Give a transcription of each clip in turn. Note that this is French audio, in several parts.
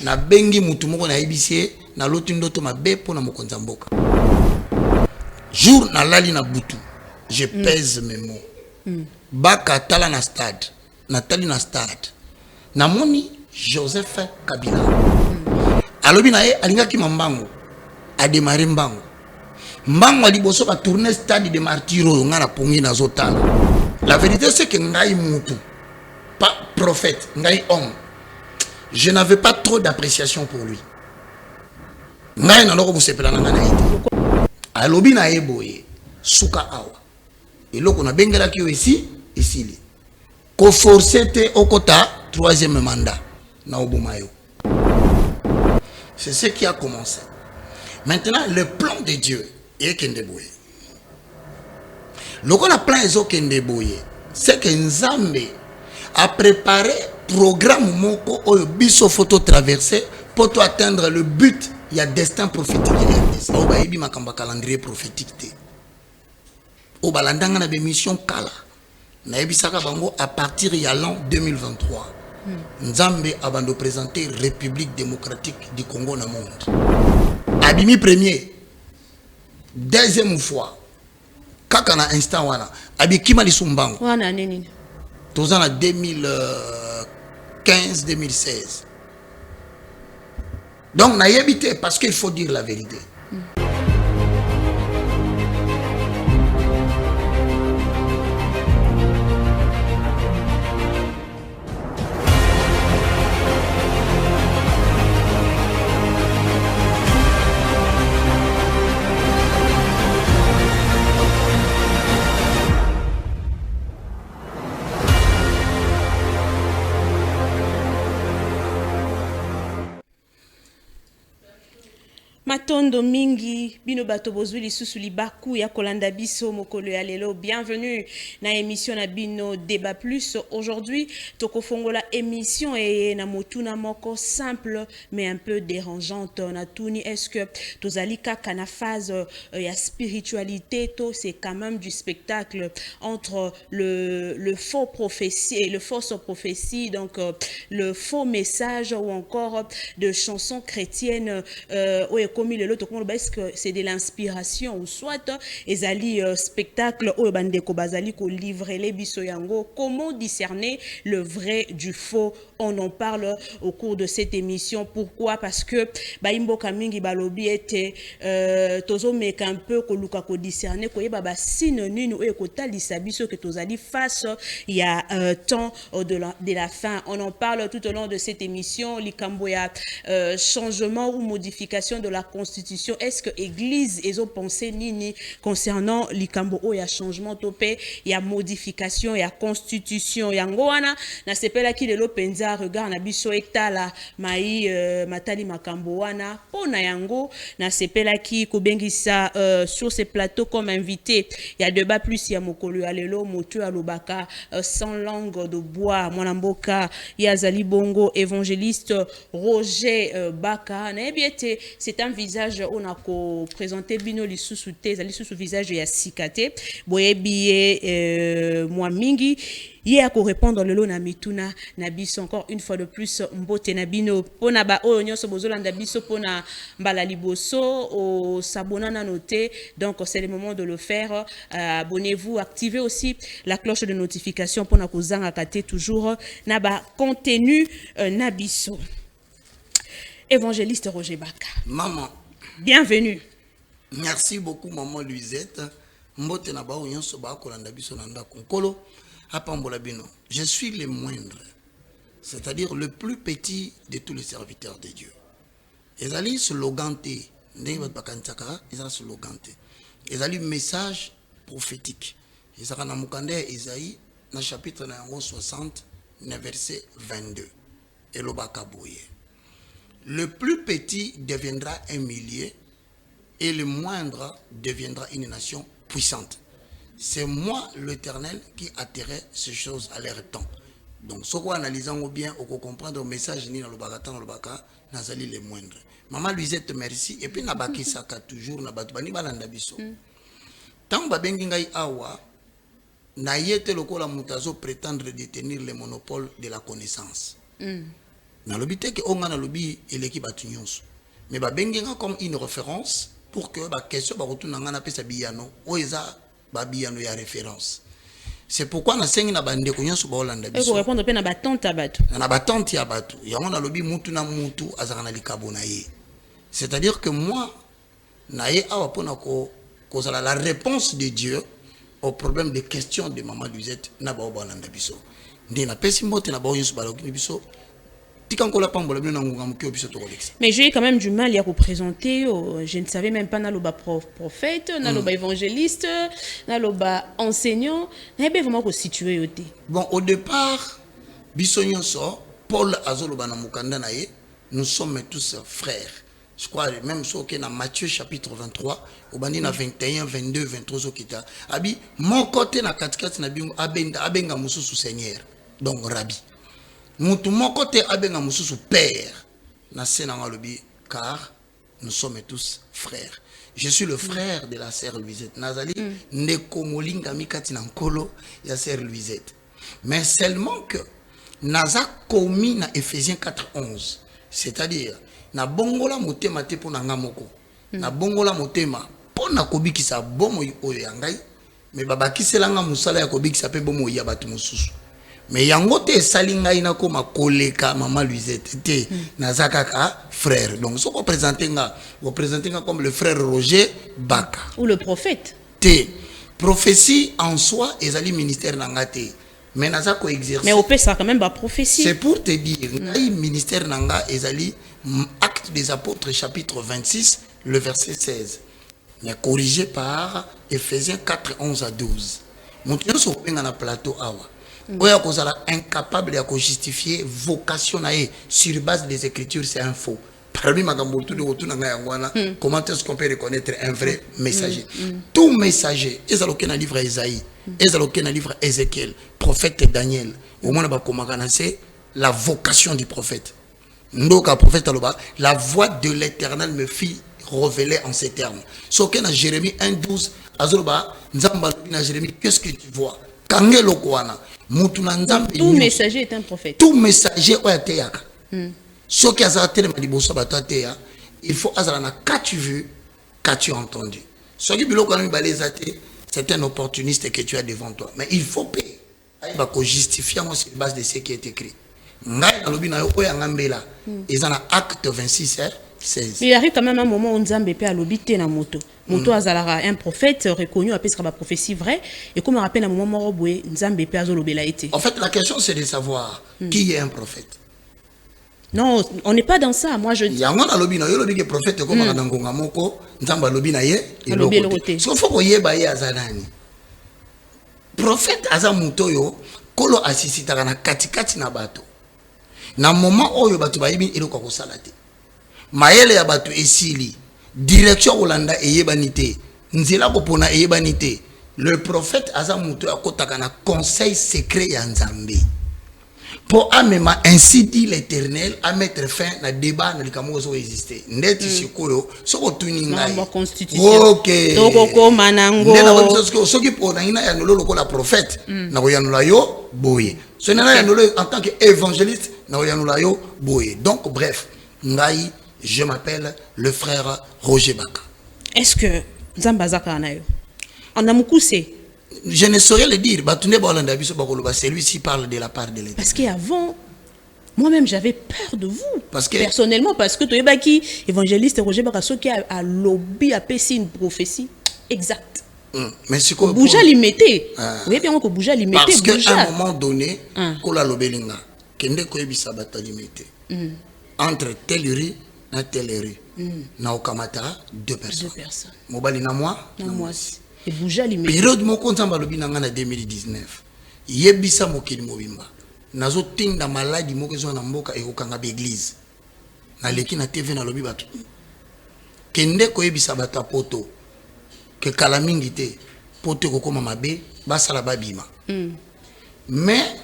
na bengi mutu moko na ibisie na loti ndoto mabe pona mokonza mboka. Jour na lali na butu, je pèse mes mots. Baka tala na stade, natali na stade. Namoni Joseph Kabila. Alobi na ye alingaki mambango a démarrer mbango. Mbango aliboso ba tourner stade de martyrs nga na pongi na zotala. La vérité c'est que ngai mutu, pas prophète, ngai homme. Je n'avais pas trop d'appréciation pour lui. Ngai na loko musepela na ngana ite. Alobi na ye boye suka awa. Eloko na bengela ki ici li. Ko forcer te okota troisième mandat na obomayo. C'est ce qui a commencé. Maintenant le plan de Dieu est kendeboye. Loko na plan ezo kendeboye, c'est que Nzambe a préparé programme moko oyo biso photo traverser pour to atteindre le but. Il y a destin prophétique. Au baïbi makamba calendrier prophétique te. Au balandanga na mission kala. Na ebisaka bango à partir de l'an 2023. Nzambe abando présenter République démocratique du Congo na monde. Abimi premier. Deuxième fois. Kaka na instant wana. Abikima lisumbango. Wana nini? Tozana 2015-2016. Donc, n'a évité parce qu'il faut dire la vérité. Matondo mingi bino bato bozwi lisusu libaku ya kolanda biso mokolo ya lelo. Bienvenue na émission na bino Débat Plus. Aujourd'hui tokofongola émission et na motuna moko simple mais un peu dérangeante. Na tuni est-ce que tozali kaka na phase ya spiritualité, to c'est quand même du spectacle entre le faux prophétie et le fausse prophétie, donc le faux message ou encore de chansons chrétiennes comme le lot, est-ce que c'est de l'inspiration ou soit ezali spectacle ou bandeko bazali ko livrer les biso yango. Comment discerner le vrai du faux? On en parle au cours de cette émission. Pourquoi? Parce que baimbo kamingi balobi était tozo meka un peu ko luka ko discerner ko yeba ba synonyme ou ko talisa biso que tozali face il y a temps de la fin. On en parle tout au long de cette émission. Likambo ya changement ou modification de la constitution. Est-ce que église ezo pensé nini concernant likambo o ya changement topé, ya modification, ya constitution yango wana na sepela ki lelo penza regard na biso etala mai matali makambo wana pona yango na sepela ki kobengisa sur ce plateau comme invité. Il y a Débat Plus ya mokolo ya lelo motu alobaka sans langue de bois mwanamboka ya zali bongo évangéliste Roger Baka na ebiete. C'est un visage on a présenté bino li sous zali sous visage ya sikate boyebiye moi mingi ye a ko répondre le lo na mituna na biso encore une fois de plus mbote na bino pona ba oyo nyonso bozolanda biso pona mbala liboso o sabona na noter. Donc c'est le moment de le faire. Abonnez-vous, activez aussi la cloche de notification pona kozanga kate toujours na ba contenu na biso. Évangéliste Roger Baka. Maman. Bienvenue. Merci beaucoup, maman Luisette. Mbote na ba onyoso ba kolanda biso na ndako nkolo apambola bino. Je suis le moindre, c'est-à-dire le plus petit de tous les serviteurs de Dieu. Ezali slogan te, ndenge ba bakantaka, ezali slogan te. Ezali message prophétique. Ezaka na mukande Isaïe na chapitre na 60 na verset 22. Elobaka boye. Le plus petit deviendra un millier et le moindre deviendra une nation puissante. C'est moi, l'Éternel, qui attirait ces choses à leur temps. Donc, ce qu'on analyse bien, on peut comprendre le message ni dans le bagatan, dans le baka, nazali les moindres. Maman Luisette, merci. Et puis, nabaki saka toujours, nabatu bani balanda biso. Tant babengi ngai awa, na yete lokola mutazo prétendre détenir le monopole de la connaissance. na lobi te ke onga na lobi eleki batu nyonso mais ba bengenga comme une référence pour que ba question ba retourna ngana pesa biyano oeza ba biyano ya référence. C'est pourquoi na sengi na bande ko nyonso ba Holanda biso. Et pour répondre pe na batante abatu. Na batante ya batu. Yango na lobi mutu na mutu azaka na likabo na ye. C'est-à-dire que moi na ye awa pona ko kozala la réponse de Dieu au problème des questions de maman Luisette na ba Holanda biso. Ndi na pesi mbote na ba nyonso ba lokini biso. Mais j'ai quand même du mal à vous présenter. Je ne savais même pas naloba prophète, naloba évangéliste, naloba enseignant. Mais vraiment vous situer. Bon, au départ, Bissonyoso, Paul Azoloba na mukanda na ye, nous sommes tous frères. Je crois même ce que dans Matthieu chapitre 23, au bandi na 21, 22, 23 okita. Abi mon côté na katikati na bingo abenga mususu Seigneur. Donc Rabbi. Mutu moko te abenga mususu père na sena ngalobi car nous sommes tous frères. Je suis le frère de la sœur Luisette. Nazali ndeko molinga mikati na nkolo ya sœur Luisette. Mais seulement que naza komi na Ephésiens 4:11. C'est-à-dire na bongola motema te pona ngamoko. Na bongola motema pona kobikisa bomo oyo ya ngai mais babakiselanga musala ya kobikisa pe bomo ya batu mususu. Mais yango te salinga ina koma koleka maman Luisette te nazakaka frère. Donc ce qu'on présente comme le frère Roger Baka ou le prophète. Te prophétie en soi ezali ministère nanga te. Mais nazako exercer. Mais au fait ça quand même ba prophétie. C'est pour te dire ngai ministère nanga ezali Actes des Apôtres chapitre 26 le verset 16. Mais corrigé par Ephésiens 4:11 à 12. Mon Dieu so penga na plateau awa. Oya kozala incapable de justifier vocation nae sur base des écritures, c'est un faux. Parmi makambo tout de retour na ngwana, comment est-ce qu'on peut reconnaître un vrai messager? Tout messager, ezaloke na livre Isaïe, ezaloke na livre Ézéchiel, prophète Daniel, au moins ba komakana c'est la vocation du prophète. Ndoka prophète aloba, la voix de l'Éternel me fit révéler en ces termes. Soke na Jérémie 1:12, azoloba nzamba na Jérémie, qu'est-ce que tu vois? Kangelo kwana. Tout messager est un prophète. Tout messager est un prophète. Ce qui a il faut azala qu'as-tu vu, qu'as-tu entendu. Ce qui c'est un opportuniste que tu as devant toi. Mais il faut payer. Il va justifier sur base de ce qui est écrit. Ils en a acte 26, 16. Il arrive quand même un moment où Nzambe peut alobiter na moto. Moto azalara un prophète reconnu après sera prophétie vraie et comme on rappelle un moment moroboué Nzambe peut azolobela été. En fait la question c'est de savoir qui est un prophète. Non, on n'est pas dans ça. Moi je dis yango na lobi na yo lobi ke prophète comme na ngonga moko Nzamba lobi na ye elokote. So faut koyeba ye azanani. Prophète aza moto yo kolo asisitaka na katikati na bato. Na moment oyo bato bayibi eloko kosala te. Maele ya batu esili direction Holanda eyebanité nzela kopona eyebanité le prophète aza muto akotaka na conseil secret ya Nzambe pour amema ainsi dit l'Éternel à mettre fin na débat na likamo zo exister ndeti sikoyo soko tuninga OK toko manango ndena ba soki pona ina ya nololo ko la prophète na koyanula yo boye so na ya nololo en tant que évangéliste na koyanula yo boye. Donc bref ngai je m'appelle le frère Roger Baka. Est-ce que Zambazaka anayo? On a mukuse. Je ne saurais le dire. Celui-ci parle de la part de l'État. Parce qu'avant, moi-même j'avais peur de vous. Parce que personnellement, parce que tu es évangéliste Roger Baka, qui a lobby a péché une prophétie exacte. Mais c'est quoi? Bouja limité. Oui, bien que Bouja limité. Parce qu'à un moment donné, kola lobelinga, kende koyebisa bata limité. Entre telle rue na telle rue. Na okamata deux personnes. Mobali na moi. Et Bouja limité. Période moko nzamba lobi na ngana 2019. Yebisa mokili mobimba. Nazo tinda maladi moko zo na mboka ekokanga ba église. Na leki na TV na lobi batu. Kende koyebisa bata poto. Que kala mingi te poto kokoma mabe basala babima. Mais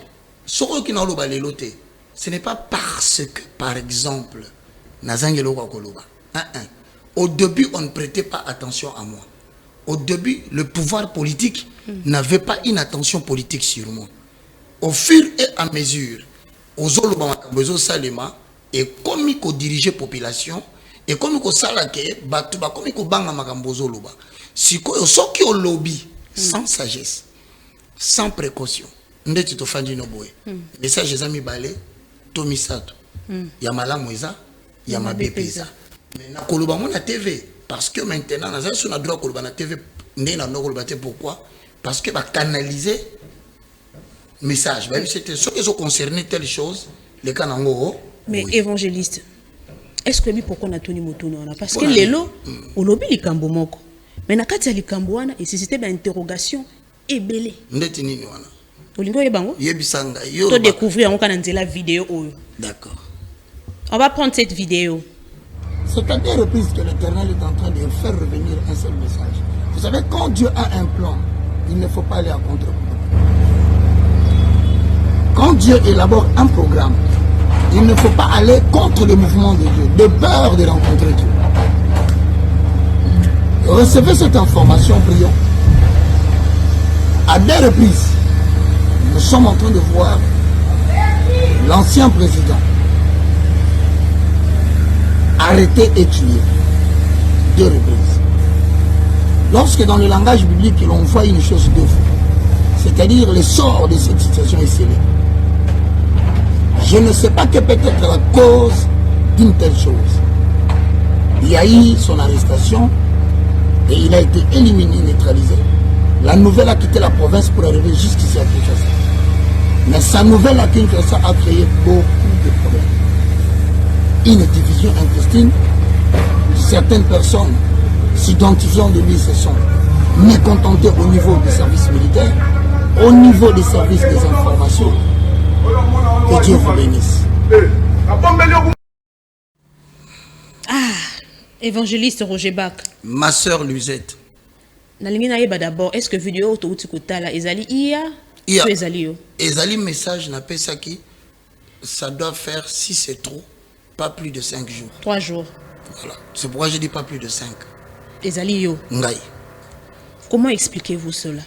soko ki na loba lelo te. Ce n'est pas parce que par exemple nazangelo kwa koloba. Au début on ne prêtait pas attention à moi. Au début, le pouvoir politique n'avait pas une attention politique sur moi. Au fur et à mesure, aux Salema, et comme il diriger population et comme il sala ke batu ba comme il banga makambozo loba sikoyo soki au lobby sans sagesse sans précaution ndeti to fandi no boy message ezami balé to misato ya malamu eza ya mabepeza mais na koloba mo na TV parce que maintenant na sur na droit koloba na TV ndé na no koloba te pourquoi parce que ba canaliser message bah c'était ce qui sont concernés telle chose les canangos mais oui. Évangéliste est-ce que pourquoi on a tenu motono parce que lelo au lobby likambo moko mais na kati ya likambo wana et c'était ba interrogation ebele ndeti nini wana olingo yebango yebisanga yo to découvrir on kana nzela vidéo oyo d'accord on va prendre cette vidéo. C'est à des reprises que l'Éternel est en train de faire revenir un seul message. Vous savez, quand Dieu a un plan, il ne faut pas aller à contre-plan. Quand Dieu élabore un programme, il ne faut pas aller contre le mouvement de Dieu, de peur de rencontrer Dieu. Recevez cette information, prions. À des reprises, nous sommes en train de voir l'ancien président arrêté et tué. Deux reprises. Lorsque dans le langage biblique, l'on voit une chose deux fois, c'est-à-dire le sort de cette situation est scellé. Je ne sais pas quelle peut être la cause d'une telle chose. Il y a eu son arrestation et il a été éliminé, neutralisé. La nouvelle a quitté la province pour arriver jusqu'ici à Kinshasa. Mais sa nouvelle à Kinshasa a créé beaucoup de problèmes. Une division intestine, certaines personnes s'identifiant de lui se sont mécontentées au niveau des services militaires, au niveau des services des informations. Que Dieu vous bénisse. Ah, évangéliste Roger Bach. Ma sœur Luisette. D'abord, est-ce que vidéo là ezali iya ezali yo ezali message na pesa qui ça doit faire si c'est trop pas plus de 5 jours. 3 jours. Voilà, c'est pourquoi je dis pas plus de 5. Ezali yo. Ngai. Comment expliquez-vous cela?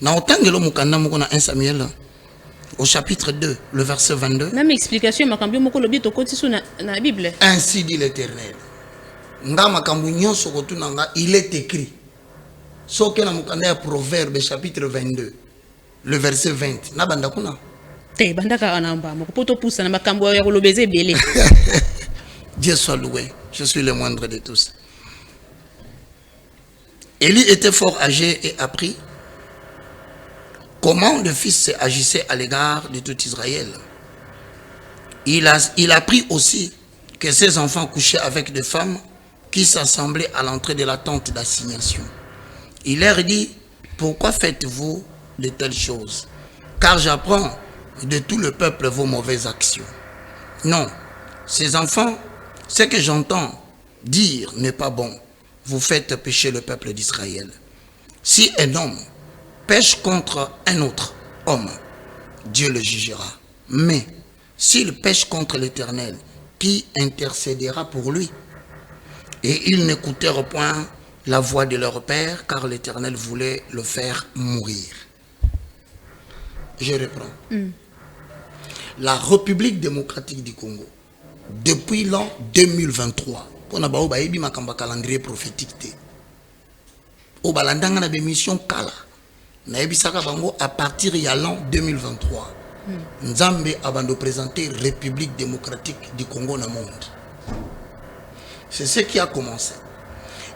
Na otangelo mukanda moko na 1 Samuel au chapitre 2, le verset 22. Même explication makambi moko lobi to koti sur na Bible. Ainsi dit l'Éternel. Nga makambu nyonso kotuna nga il est écrit. Soke na mukanda ya Proverbe chapitre 22, le verset 20. Na banda kuna. Te banda ka anamba moko poto poussa na makambo ya kolobeze belé. Dieu soit loué. Je suis le moindre de tous. Élie était fort âgé et apprit comment le fils agissait à l'égard de tout Israël. Il apprit aussi que ses enfants couchaient avec des femmes qui s'assemblaient à l'entrée de la tente d'assignation. Il leur dit, pourquoi faites-vous de telles choses? Car j'apprends de tout le peuple vos mauvaises actions. Non, ces enfants, ce que j'entends dire n'est pas bon. Vous faites pécher le peuple d'Israël. Si un homme pêche contre un autre homme, Dieu le jugera. Mais s'il pêche contre l'Éternel, qui intercédera pour lui? Et ils n'écoutèrent point la voix de leur père, car l'Éternel voulait le faire mourir. Je reprends. La République démocratique du Congo, depuis l'an 2023, on a un calendrier prophétique. On a une mission kala. À partir de l'an 2023, Nzambe a présenté République démocratique du Congo dans le monde. C'est ce qui a commencé.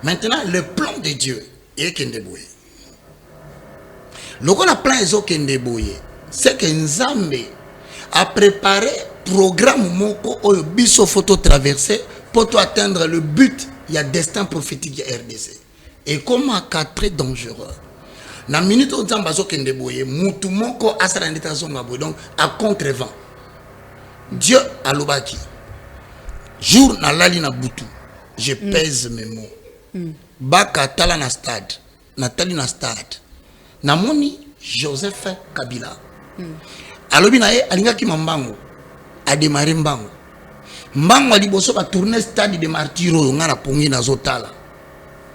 Maintenant, le plan de Dieu est Kendeboye. Le plan de Kendeboye, c'est que Nzambe a préparé programme moko oyo biso photo traversée pour atteindre le but, il y a destin prophétique de RDC. Et comment c'est très dangereux. Na minute où Nzambe azo Kendeboye, mutu moko asala ndeta zonga boye donc à contre-vent. Dieu a lobaki. Jour na lali na butu, je pèse mes mots. Baka tala na stade, Nathalie na stade. Namoni Joseph Kabila. Alobi na ye alingaki mambango a démarré mbango. Mbango ali boso ba tourner stade de martyro nga na pongi na zotala.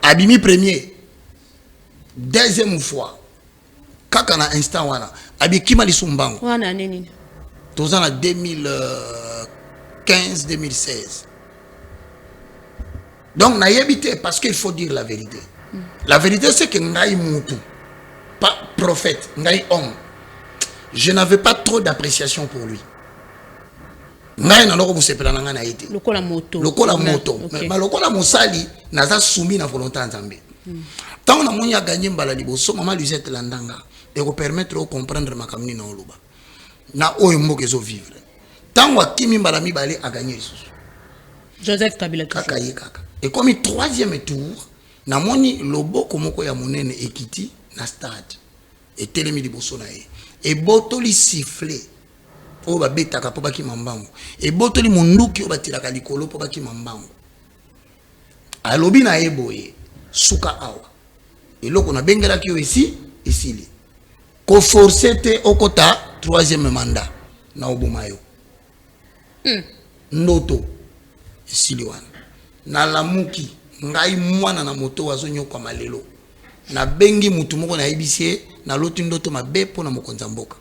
Abimi premier. Deuxième fois. Kaka na instant wana. Abi kima li sumbango. Wana nini? Tozana 2015-2016. Donc, n'a habité parce qu'il faut dire la vérité. La vérité, c'est que Ngaï Moutou, pas prophète, Ngaï homme, je n'avais pas trop d'appréciation pour lui. Ngaï n'a pas de été. Le col à moto. Le col à moto. Mais le col à mosali, n'a pas soumis la volonté en Zambie. Tant qu'on a gagné Mbalalibo, so maman Lisette Landanga, et vous permettre de comprendre ma camine dans l'Oba. Na oyembo que zo vivre. Tant que Kimi Mbalami Balé a gagné. Joseph Kabila. Kaka ye kaka. Et comme il troisième tour, na moni lobo komoko ya monene ekiti na stade. Et telemi liboso na ye. Et botoli sifflé. O ba betaka po baki mambango. Et botoli munduki o batilaka likolo po baki mambango. Alobi na ye boye. Suka awa. Et loko na bengela ki yo ici, ici li. Ko forcer te okota troisième mandat na obumayo. Noto. Ici li wana. Na lamuki ngai mwana na moto wazonyo kwa malelo. Na bengi mutu moko na ibisie na loti ndoto mabepo na mokonza mboka.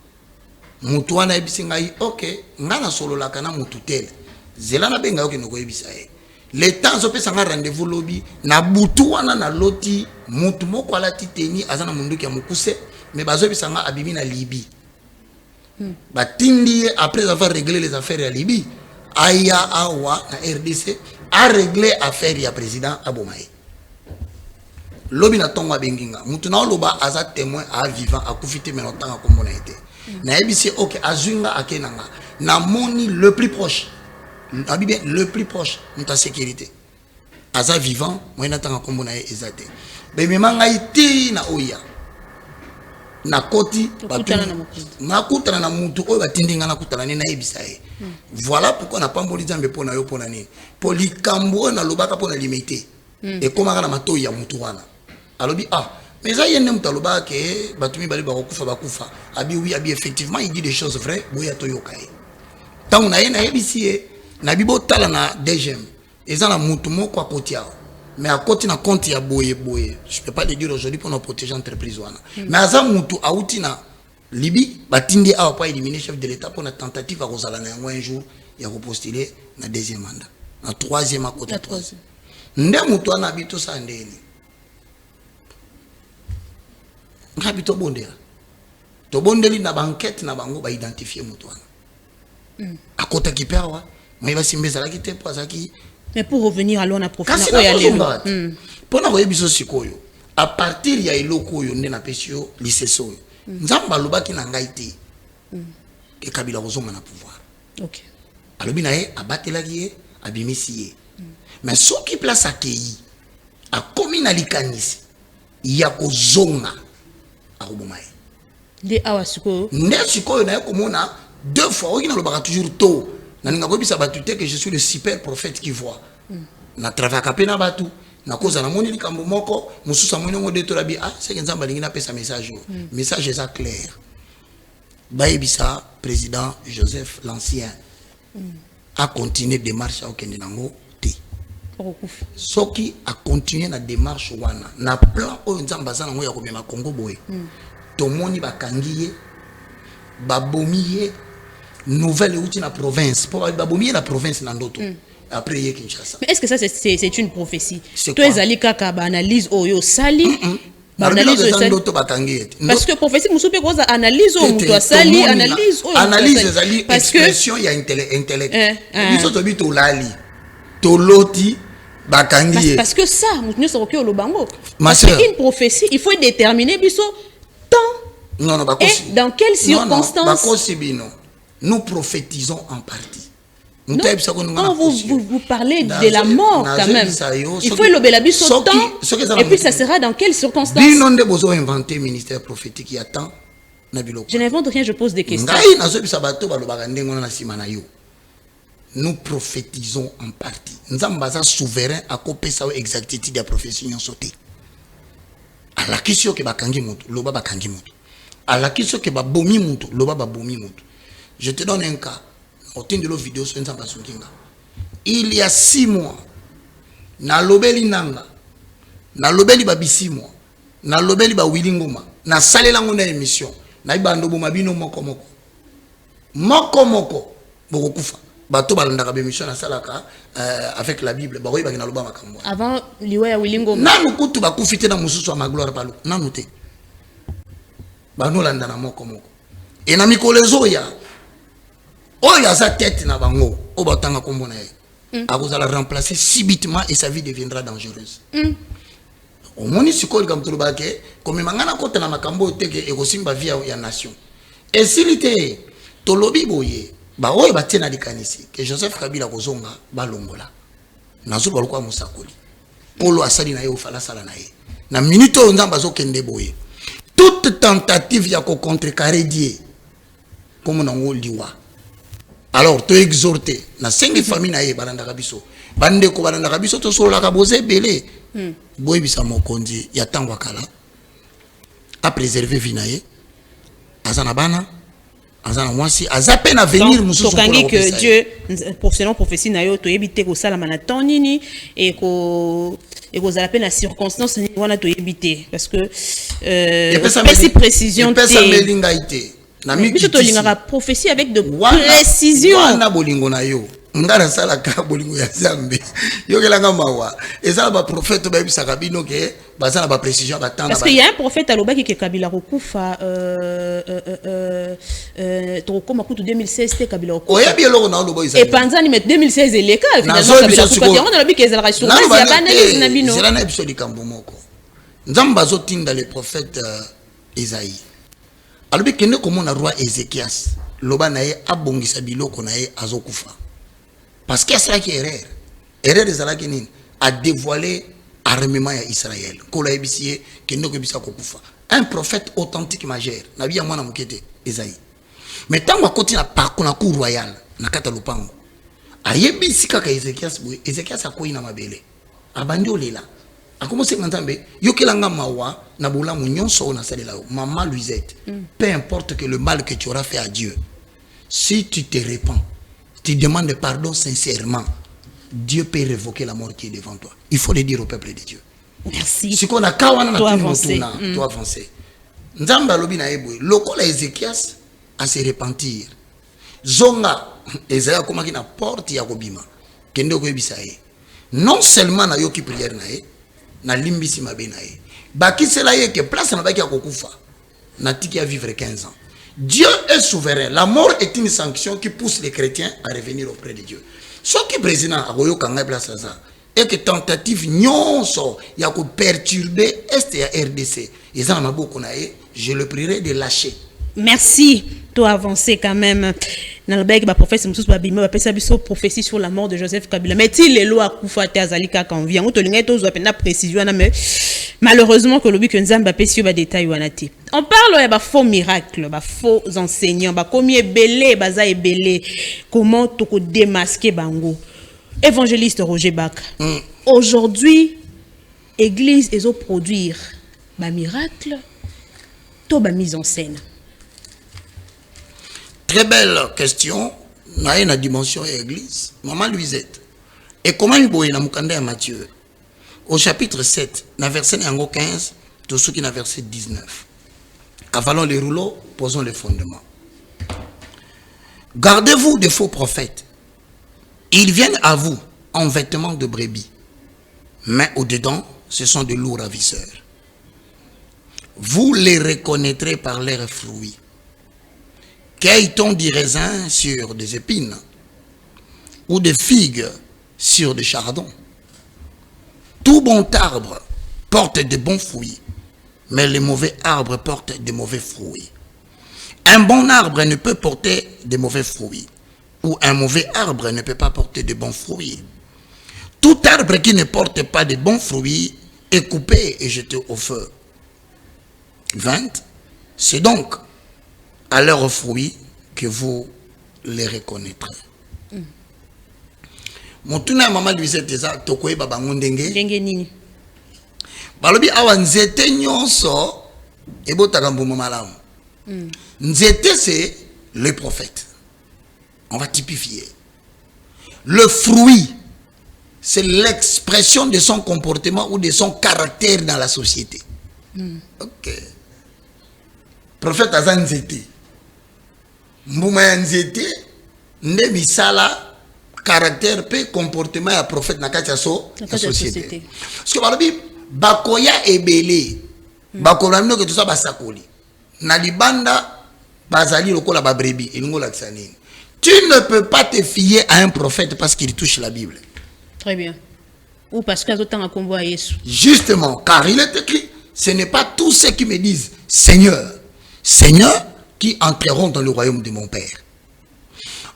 Mutu wana ibisi ngai okay ngana solo la kana mutu tele. Zela na benga yoke noko ibisa ye. Le temps zo pesa nga rendez-vous lobby na butu wana na loti mutu moko ala titeni azana munduki ya mukuse mais bazo ibisa nga abimi na Libye. Batindi après avoir réglé les affaires à Libye aya awa na RDC a réglé affaire ya président Abomaye. Lobi na tonga benginga mutu na loba aza témoin a vivant a kufite menotanga komona été. Na ebisi OK azunga akenanga na moni le plus proche. Bien le plus proche de sécurité. Aza vivant, moi n'attends komona ezate. Mais memanga iti na oya. Na koti na kutana na mutu oyo batindinga na kutana na ebisa ye. Voilà pourquoi na pamboli Nzambe pona yo pona ni. Polikambo na lobaka pona limité. Et comment na mato ya mutu wana. Alobi mais ça yene mutu lobaka ke batumi bali ba kokufa bakufa. Abi oui abi effectivement il dit des choses vraies, boya to yokai. Tant na yena ebisi na bibo tala na DGM. Eza na mutu moko a kotia. Mais à côté na compte ya boye. Je peux pas le dire aujourd'hui pour nous protéger l'entreprise wana. Mais aza mutu auti na Libye batindi a pas éliminé chef de l'état pour la tentative à Rosala na un jour ya repostuler na deuxième mandat. Na troisième à côté. Nde mutu ana bito sa ndeni. Ngabito bondela. To bondeli na banquette na bango ba identifier mutu wana. À côté qui pewa, mais va simbeza la kite pour azaki. Mais pour revenir alors na professeur pour na voyer biso sikoyo. À partir ya eloko yo ndena pesio liseso. Nzamba lobaki na ngai te. Ke Kabila kozonga na pouvoir. OK. Alobi na ye abatelaki ye abimisi ye. Mais soki place akei a komi na likanisi ya kozonga akoboma ye. Nde awa sikoyo. Nde sikoyo na ye komona deux fois oki na lobaka toujours to. Na ninga kobisa batute que je suis le super prophète qui voit. Na travaille kapena batu. Na koza na moni likambo moko mususa moni ngo de torabi c'est que Nzamba lingi na pesa message message est clair. Baibisa président Joseph l'ancien a continué démarche au Kendenango te. Soki a continué na démarche wana na plan o Nzamba za nango ya komema Congo boye. To moni bakangiye babomiye nouvelle outil na province pour babomiye la province na ndoto. Après il y a Kinshasa. Mais est-ce que ça c'est une prophétie? Toi ezali kaka ba analyse oyo sali analyse parce que prophétie musupe koza analyse o muto sali analyse oyo analyse ezali expression ya intellect biso to bito lali to loti bakangi parce que ça mutu so ko lo bango c'est une prophétie il faut déterminer biso temps non et dans quelles circonstances nous prophétisons en partie. Non, quand vous parlez de la mort quand même, il faut l'obéir au temps et puis ça sera dans quelles circonstances. Inventer ministère prophétique qui attend. Je n'invente rien, je pose des questions. Nous prophétisons en partie. Nous sommes souverains à copier ça exactitude de la prophétie en sauté. À la question que bakangi mutu, loba bakangi mutu. À la question que babomi mutu, loba babomi mutu. Je te donne un cas. De l'autre vidéo sur Nzamba Sunkinga. Il y a 6 mois, na lobeli nanga, na lobeli babisimo, na lobeli ba wilingoma, na salela ngona émission, na ibando bomabino moko moko. Moko moko, bokokufa. bato balandaka bémission na salaka avec la Bible ba oyi bakina loba makambo avant liwa ya wilingo nanu kutu bakufite na mususu wa magloire balu nanu te bano landa na moko moko et na mikolo zoya oya sa tête na bango o batanga kombo na ye akozala remplacer subitement et sa vie deviendra dangereuse au moni sikoli kam turuba ke comme mangana kota na makambo teke ekosimba vie ya nation et silité tolobi boye ba oyo batie na likanisi que Joseph Kabila kozonga balongola nazo balukwa musakoli polo asali na ye ofala sala na ye na minute oyo nzamba zokende boye toute tentative ya ko contrecarrer Dieu comme na ngoliwa alors to exhorter na cinq famille na ye balanda biso bande ko balanda biso to solo la boze belé boye bisa mokonzi ya tangwa kala a préserver vie na ye azana bana azana mwasi azape na venir mususu pour que Dieu pour selon prophétie na yo to yebite ko sala mana tonini et ko zala pe na circonstance ni wana to yebite parce que si précision te pesa melinga ite na mi to lingaka prophétie avec de précision wana bolingo na yo ngara sala ka bolingo ya Zambe yo kelanga mawa ezala ba prophète ba bisaka bino ke bazala ba précision batanda parce qu'il y a un prophète alobaki ke Kabila kokufa to koma kutu 2016 te Kabila kokufa oya bien loko na lobo et panzani met 2016 eleka finalement Kabila kokufa te on alobi ke ezala sur base ya bana na bino zela na episode kambo moko nzamba zotinda le prophète Isaïe alobi kende komona roi Ézéchias loba na ye abongisa biloko na ye azokufa parce que ça qui est erreur de Zalaki nini a dévoilé armement ya Israël kola ebisie kende ko bisa kokufa un prophète authentique majeur nabi ya mwana mukete Isaïe mais tango akoti na parcours na cour royal na kata lupango ayebisi kaka Ézéchias boy Ézéchias akoyi na mabele abandi olela akomose ngantambe yokelanga mawa na bolamu nyonso na salela maman Louisette peu importe que le mal que tu auras fait à Dieu si tu te répands tu demandes pardon sincèrement, Dieu peut révoquer la mort qui est devant toi. Il faut le dire au peuple de Dieu. Merci. Si on a kawana toi avancer. Toi avancer. Nzamba lobi na eboy. Lokola Ézéchias à se repentir. Zonga Esaïa komaki na porte ya kobima. Kende ko ebisa ye. Non seulement na yoki prière na ye, na limbisi mabe na ye. Baki sela ye ke place na baki ya kokufa. Na tiki ya vivre 15 ans. Dieu est souverain. La mort est une sanction qui pousse les chrétiens à revenir auprès de Dieu. Ce qui est président à Royo Kanga place ça et que tentative nyonso ya ko perturber est ya RDC. Et ça m'a beaucoup naé, je le prierai de lâcher. Merci. Toi avancer quand même. Dans le bec ba prophète Moussous Babima ba pesa biso prophétie sur la mort de Joseph Kabila. Mais il les lois kufa te azalika quand vient. On te linga to zo pena précision na mais malheureusement que lobi que nzamba pesi ba détail wana te. On parle ya ba faux miracles, ba faux enseignants, ba komi ebele, baza ebele. Comment to ko démasquer bango. Évangéliste Roger Bak. Aujourd'hui église ezo produire ba miracle to ba mise en scène. Très belle question. Na une dimension église. Maman Louisette. Et comment il boye na mukanda ya Matthieu? Au chapitre 7, na verset 15, tout ce qui na verset 19. Avalons les rouleaux, posons les fondements. Gardez-vous des faux prophètes. Ils viennent à vous en vêtements de brebis, mais au-dedans, ce sont de lourds ravisseurs. Vous les reconnaîtrez par leurs fruits. Cueille-t-on du raisin sur des épines ou des figues sur des chardons? Tout bon arbre porte de bons fruits, mais les mauvais arbres portent de mauvais fruits. Un bon arbre ne peut porter de mauvais fruits, ou un mauvais arbre ne peut pas porter de bons fruits. Tout arbre qui ne porte pas de bons fruits est coupé et jeté au feu. 20. C'est donc à leurs fruits que vous les reconnaîtrez. Motuna mama Louisette eza tokoye baba ngondenge Ndenge nini? Balobi awa nzete nyonso ebotaka mbumu malamu. Nzete c'est le prophète. On va typifier. Le fruit c'est l'expression de son comportement ou de son caractère dans la société. OK. Prophète azan nzete. Mbuma ya nzete nde misala caractère pe comportement ya prophète na kati ya société. Parce que balobi bakoya ebele bakola mino ke toza basakoli na libanda bazali lokola ba brebis elingo la tsanini. Tu ne peux pas te fier à un prophète parce qu'il touche la Bible. Très bien. Ou parce que autant à convoi Jésus. Justement, car il est écrit, ce n'est pas tous ceux qui me disent Seigneur, Seigneur, qui entreront dans le royaume de mon Père.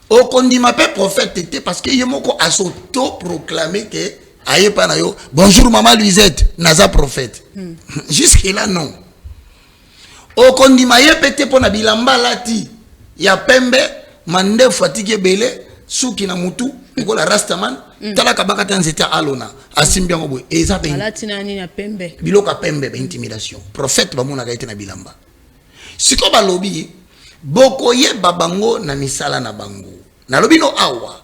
Au condiment prophète était parce que Yemoko a s'auto-proclamé que aye panayo, bonjour maman Luisette, naza prophète. Jusque là non. Au condiment yepete pona bilamba lati ya pembe mande fatigué belé souki na mutu la rastaman tala kabaka tanzeta alona asimbiango boy eza pe alati nani na pembe biloka pembe ba intimidation prophète ba mona gaite na bilamba siko ba lobi boko ye babango na misala na bango na lobi no awa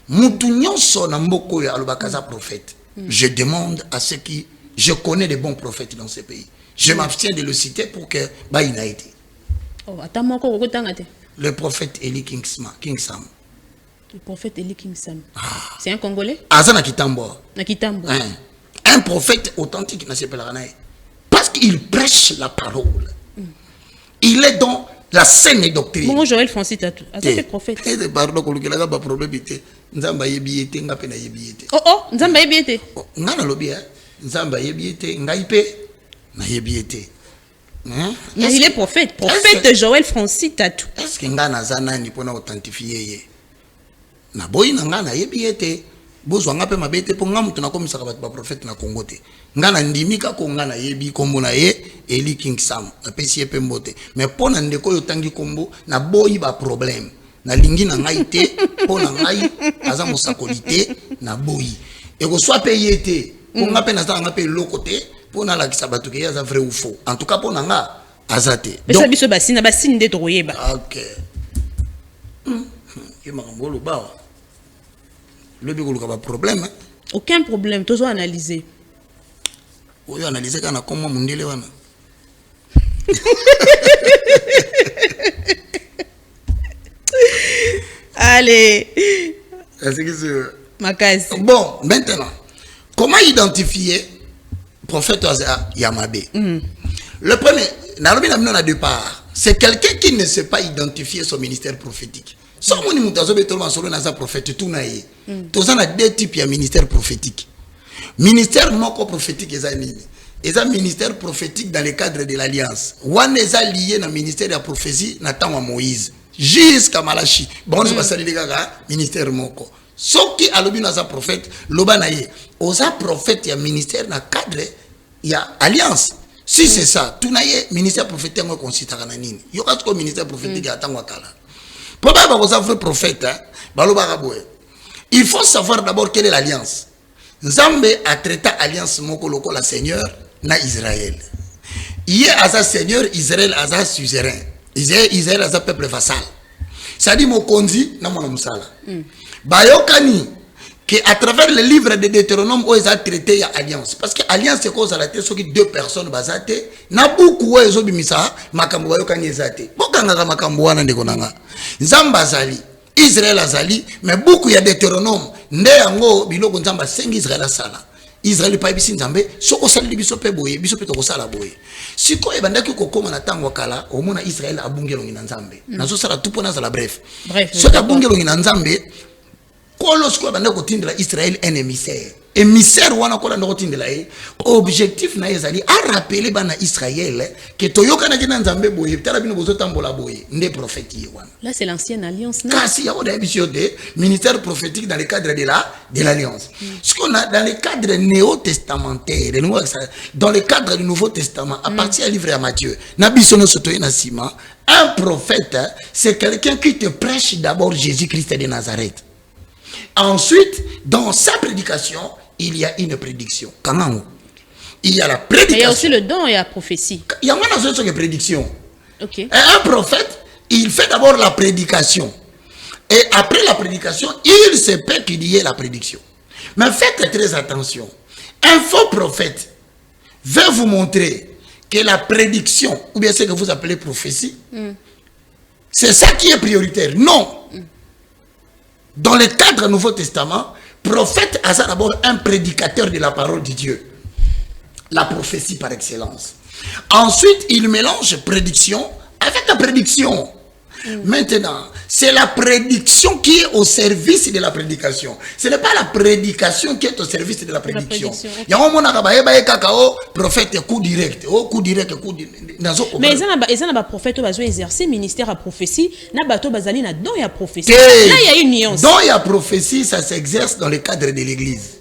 mutu nyonso na mboko ya alobaka za prophète. Je demande à ceux qui je connais des bons prophètes dans ce pays, je m'abstiens de le citer pour que ba ina été. Oh atamoko kokotanga te. Le prophète Eli King Sam. Le prophète Eli King Sam. C'est un Congolais? Azana Kitambo. Na Kitambo. Un prophète authentique na sepelarané. Parce qu'il prêche la parole. Il est dans la saine doctrine. Bon Joël Francis Tatou. Azana prophète. Et pardon ko lukela ba problème ité. Nzamba yebiete ngape na yebiete. Oh nzamba yebiete. Ngana lobi nzamba yebiete ngaipe na yebiete. Mais il est prophète. Prophète Joël Francis Tatou. Est-ce que ngana zana ni pona authentifier na boyi na ngana yebiete bozo ngape mabete po ngamu tunakomisa ka ba prophète na Congo te. Ngana ndimika ko ngana yebi kombo na ye Eli King Sam na pesi epe mbote. Mais pona ndeko yo tangi kombo na boyi ba problème. Na lingi na ngai te pona ngai aza mosakolité na boyi. Et ko soit payé te po ngape na za ngape lokote. Pour la kisabatu que yaza vrai ou faux. En tout cas pour nanga azate. Mais ça biso basina basine de troyeba. OK. Il m'a ngolo ba. Le bigolo ka ba problème. Aucun problème, toujours analyser. Oui, analyser kana comment mundele wana. Allez. Est-ce que c'est Makasi. Bon, maintenant, comment identifier prophète Yamabe? Le premier, on a deux parts. C'est quelqu'un qui ne sait pas identifier son ministère prophétique. Son prophète, tout naïe. Tous on a deux types de ministère prophétique. Ministère moko prophétique est un ministère prophétique dans le cadre de l'alliance. One est lié dans le ministère de la prophétie, Nathan Moïse. Jusqu'à Malachi. Bon, c'est pas ça les gars, ministère moko. Ce qui a l'objet dans un prophète, l'obanaye. Aux prophètes, il y a ministère dans le cadre, il y a alliance. Si c'est ça, tout naïe, ministère prophétique, on considère un nini. Il y aura tout ministère prophétique à Tangwakala. Probablement, vous avez prophète, il faut savoir d'abord quelle est l'alliance. Nzambe a traité alliance moko loko la Seigneur na Israël. Il y a un Seigneur, Israël a un suzerain. Israël a un peuple vassal. Ça dit mokonzi na mona musala. Bayokani que à travers le livre de Deutéronome où ils ont traité ya alliance parce que alliance c'est cause à la tête sur deux personnes basate na beaucoup ezo bimisa makambo bayokani ezate. Bokanga makambo wana ndeko nanga. Nzamba azali Israël azali mais beaucoup ya Deutéronome nde yango biloko nzamba sengi Israël asala. Israël pa bisi nzambe soko sali biso pe boye biso pe to kosala boye. Siko ebandaki kokoma na tango kala omona Israël abungelo ngina nzambe. Nazo sala tout pona za bref. So abungelo ngina nzambe Kolosko banda kotindela Israël un émissaire. Émissaire wana kola ndo kotindela e. Objectif na ezali a rappeler bana Israël que toyoka na kina nzambe boye tala bino bozo tambola boye nde prophète ye wana. Là c'est l'ancienne alliance. Kasi ya oda bisio de ministère prophétique dans le cadre de l'alliance. Ce qu'on a dans le cadre néo-testamentaire, dans le cadre du Nouveau Testament à partir du livre de Matthieu, na biso no sotoye na sima, un prophète c'est quelqu'un qui te prêche d'abord Jésus-Christ de Nazareth. Ensuite, dans sa prédication, il y a une prédiction. Comment? Il y a la prédication. Il y a aussi le don et la prophétie. Il y a une prédiction. Okay. Un prophète, il fait d'abord la prédication. Et après la prédication, il se peut qu'il y ait la prédiction. Mais faites très attention. Un faux prophète veut vous montrer que la prédiction, ou bien ce que vous appelez prophétie, c'est ça qui est prioritaire. Non. Dans le cadre du Nouveau Testament, prophète a d'abord un prédicateur de la parole de Dieu. La prophétie par excellence. Ensuite, il mélange prédiction avec la prédiction. Maintenant, c'est la prédiction qui est au service de la prédication. Ce n'est pas la prédication qui est au service de la prédiction. Il y a un moment où prophète coup direct. Mais ils ont un prophète qui a exercé ministère à prophétie. Il y a un don à prophétie. Là, il y a une nuance. Don à prophétie, ça s'exerce dans le cadre de l'église.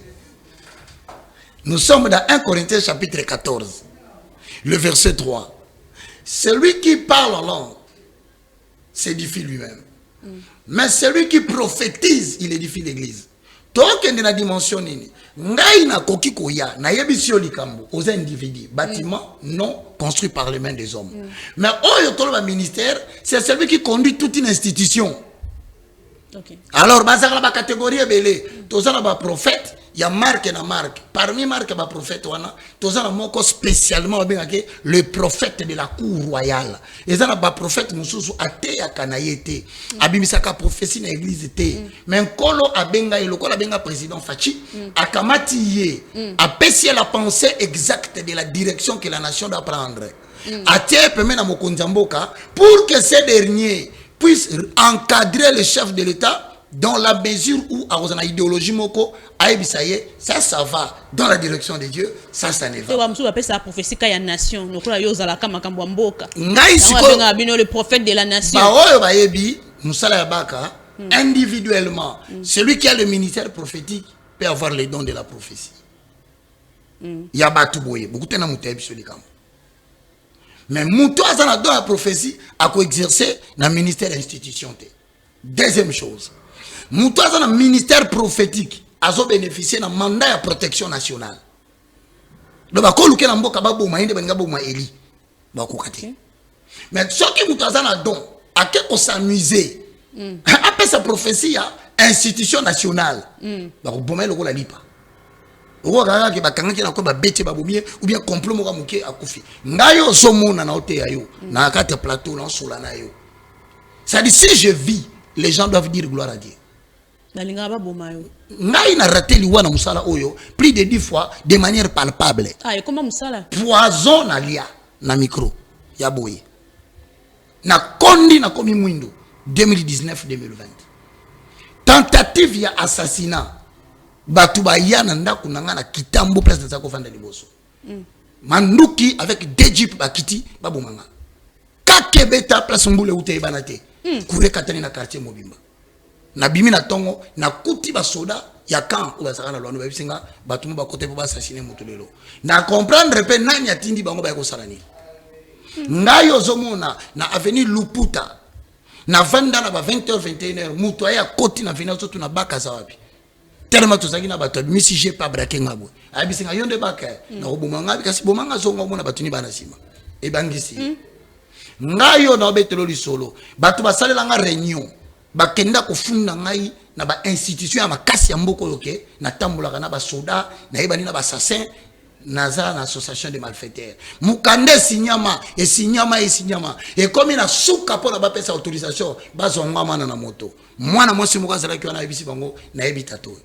Nous sommes dans 1 Corinthiens chapitre 14, le verset 3. Celui qui parle en langue s'édifie lui-même. Mais celui qui prophétise, il édifie l'église. Donc, il y a une dimension. Ngai na koki koya, na yebisio likambo, aux individus, bâtiments non construits par les mains des hommes. Mais au ministère, c'est celui qui conduit toute une institution. Okay. Alors, dans la catégorie, il y a un prophète, il y a Marc et Marc. Parmi Marc et prophète, il y a spécialement le prophète de la cour royale. Il y a un prophète qui a été abimisaka prophétie dans l'église. Mais Kolo Abenga et le président Fachi a kamati a pécié la pensée exacte de la direction que la nation doit prendre. A permis à Mokonzamboka pour que ces derniers puisse encadrer le chef de l'État dans la mesure où, à une idéologie moko, ça va dans la direction de Dieu, ça ne va pas. C'est la prophétie de la nation. Le prophète de la nation. Individuellement, celui qui a le ministère prophétique peut avoir les dons de la prophétie. Il y a beaucoup de choses. Mais Moutou a dans la prophétie à exercer dans le ministère de l'institution. Deuxième chose, Moutou a dans le ministère prophétique à bénéficier d'un mandat de protection nationale. Donc, mais ce qui Moutou a dans le don, à quelque s'amuser, après sa prophétie, institution nationale, ou bien complot moka muke akufi ngayo somona na oteya yo na kata plateau na sola na yo. Ça dit si je vis, les gens doivent dire gloire à Dieu. Ngai na raté liwa na musala oyo plus de 10 fois de manière palpable. Ah, et comment musala? Poison na lia na micro ya boye. Na kondi na komi mwindo 2019-2020. Tentative ya assassinat. Batuba yana ndaku nangana kitambo place de Zako Fanda Liboso. Manduki avec deux jeeps bakiti babumanga. Kakebeta place mbule ute ibanate. Kure katani na quartier Mobimba. Na bimi na tongo na kuti ba soda ya kan ubasakana lwano babisinga batumu bakote po assassiner mutulelo. Na comprendre pe nani atindi bango ba kosalani. Ngayo zomona na avenue Luputa. Na vanda na ba 20h 21h mutu aya koti na vina zotu na baka za wapi. Tellement tout ça qui n'a pas de si j'ai pas braqué ngabo abisinga yonde baka na obumanga kasi bomanga zonga mona batuni bana sima e bangisi ngayo na obetelo lisolo batu basalela nga réunion bakenda kofunda ngai na ba institution ya makasi ya mboko yoke na tambula na ba soda na ebani na ba assassin naza na association de malfaiteurs mukande sinyama et comme na suka pona ba pesa autorisation bazonga mana na moto mwana mwasi mukazala ki wana ebisi bango na ebita to.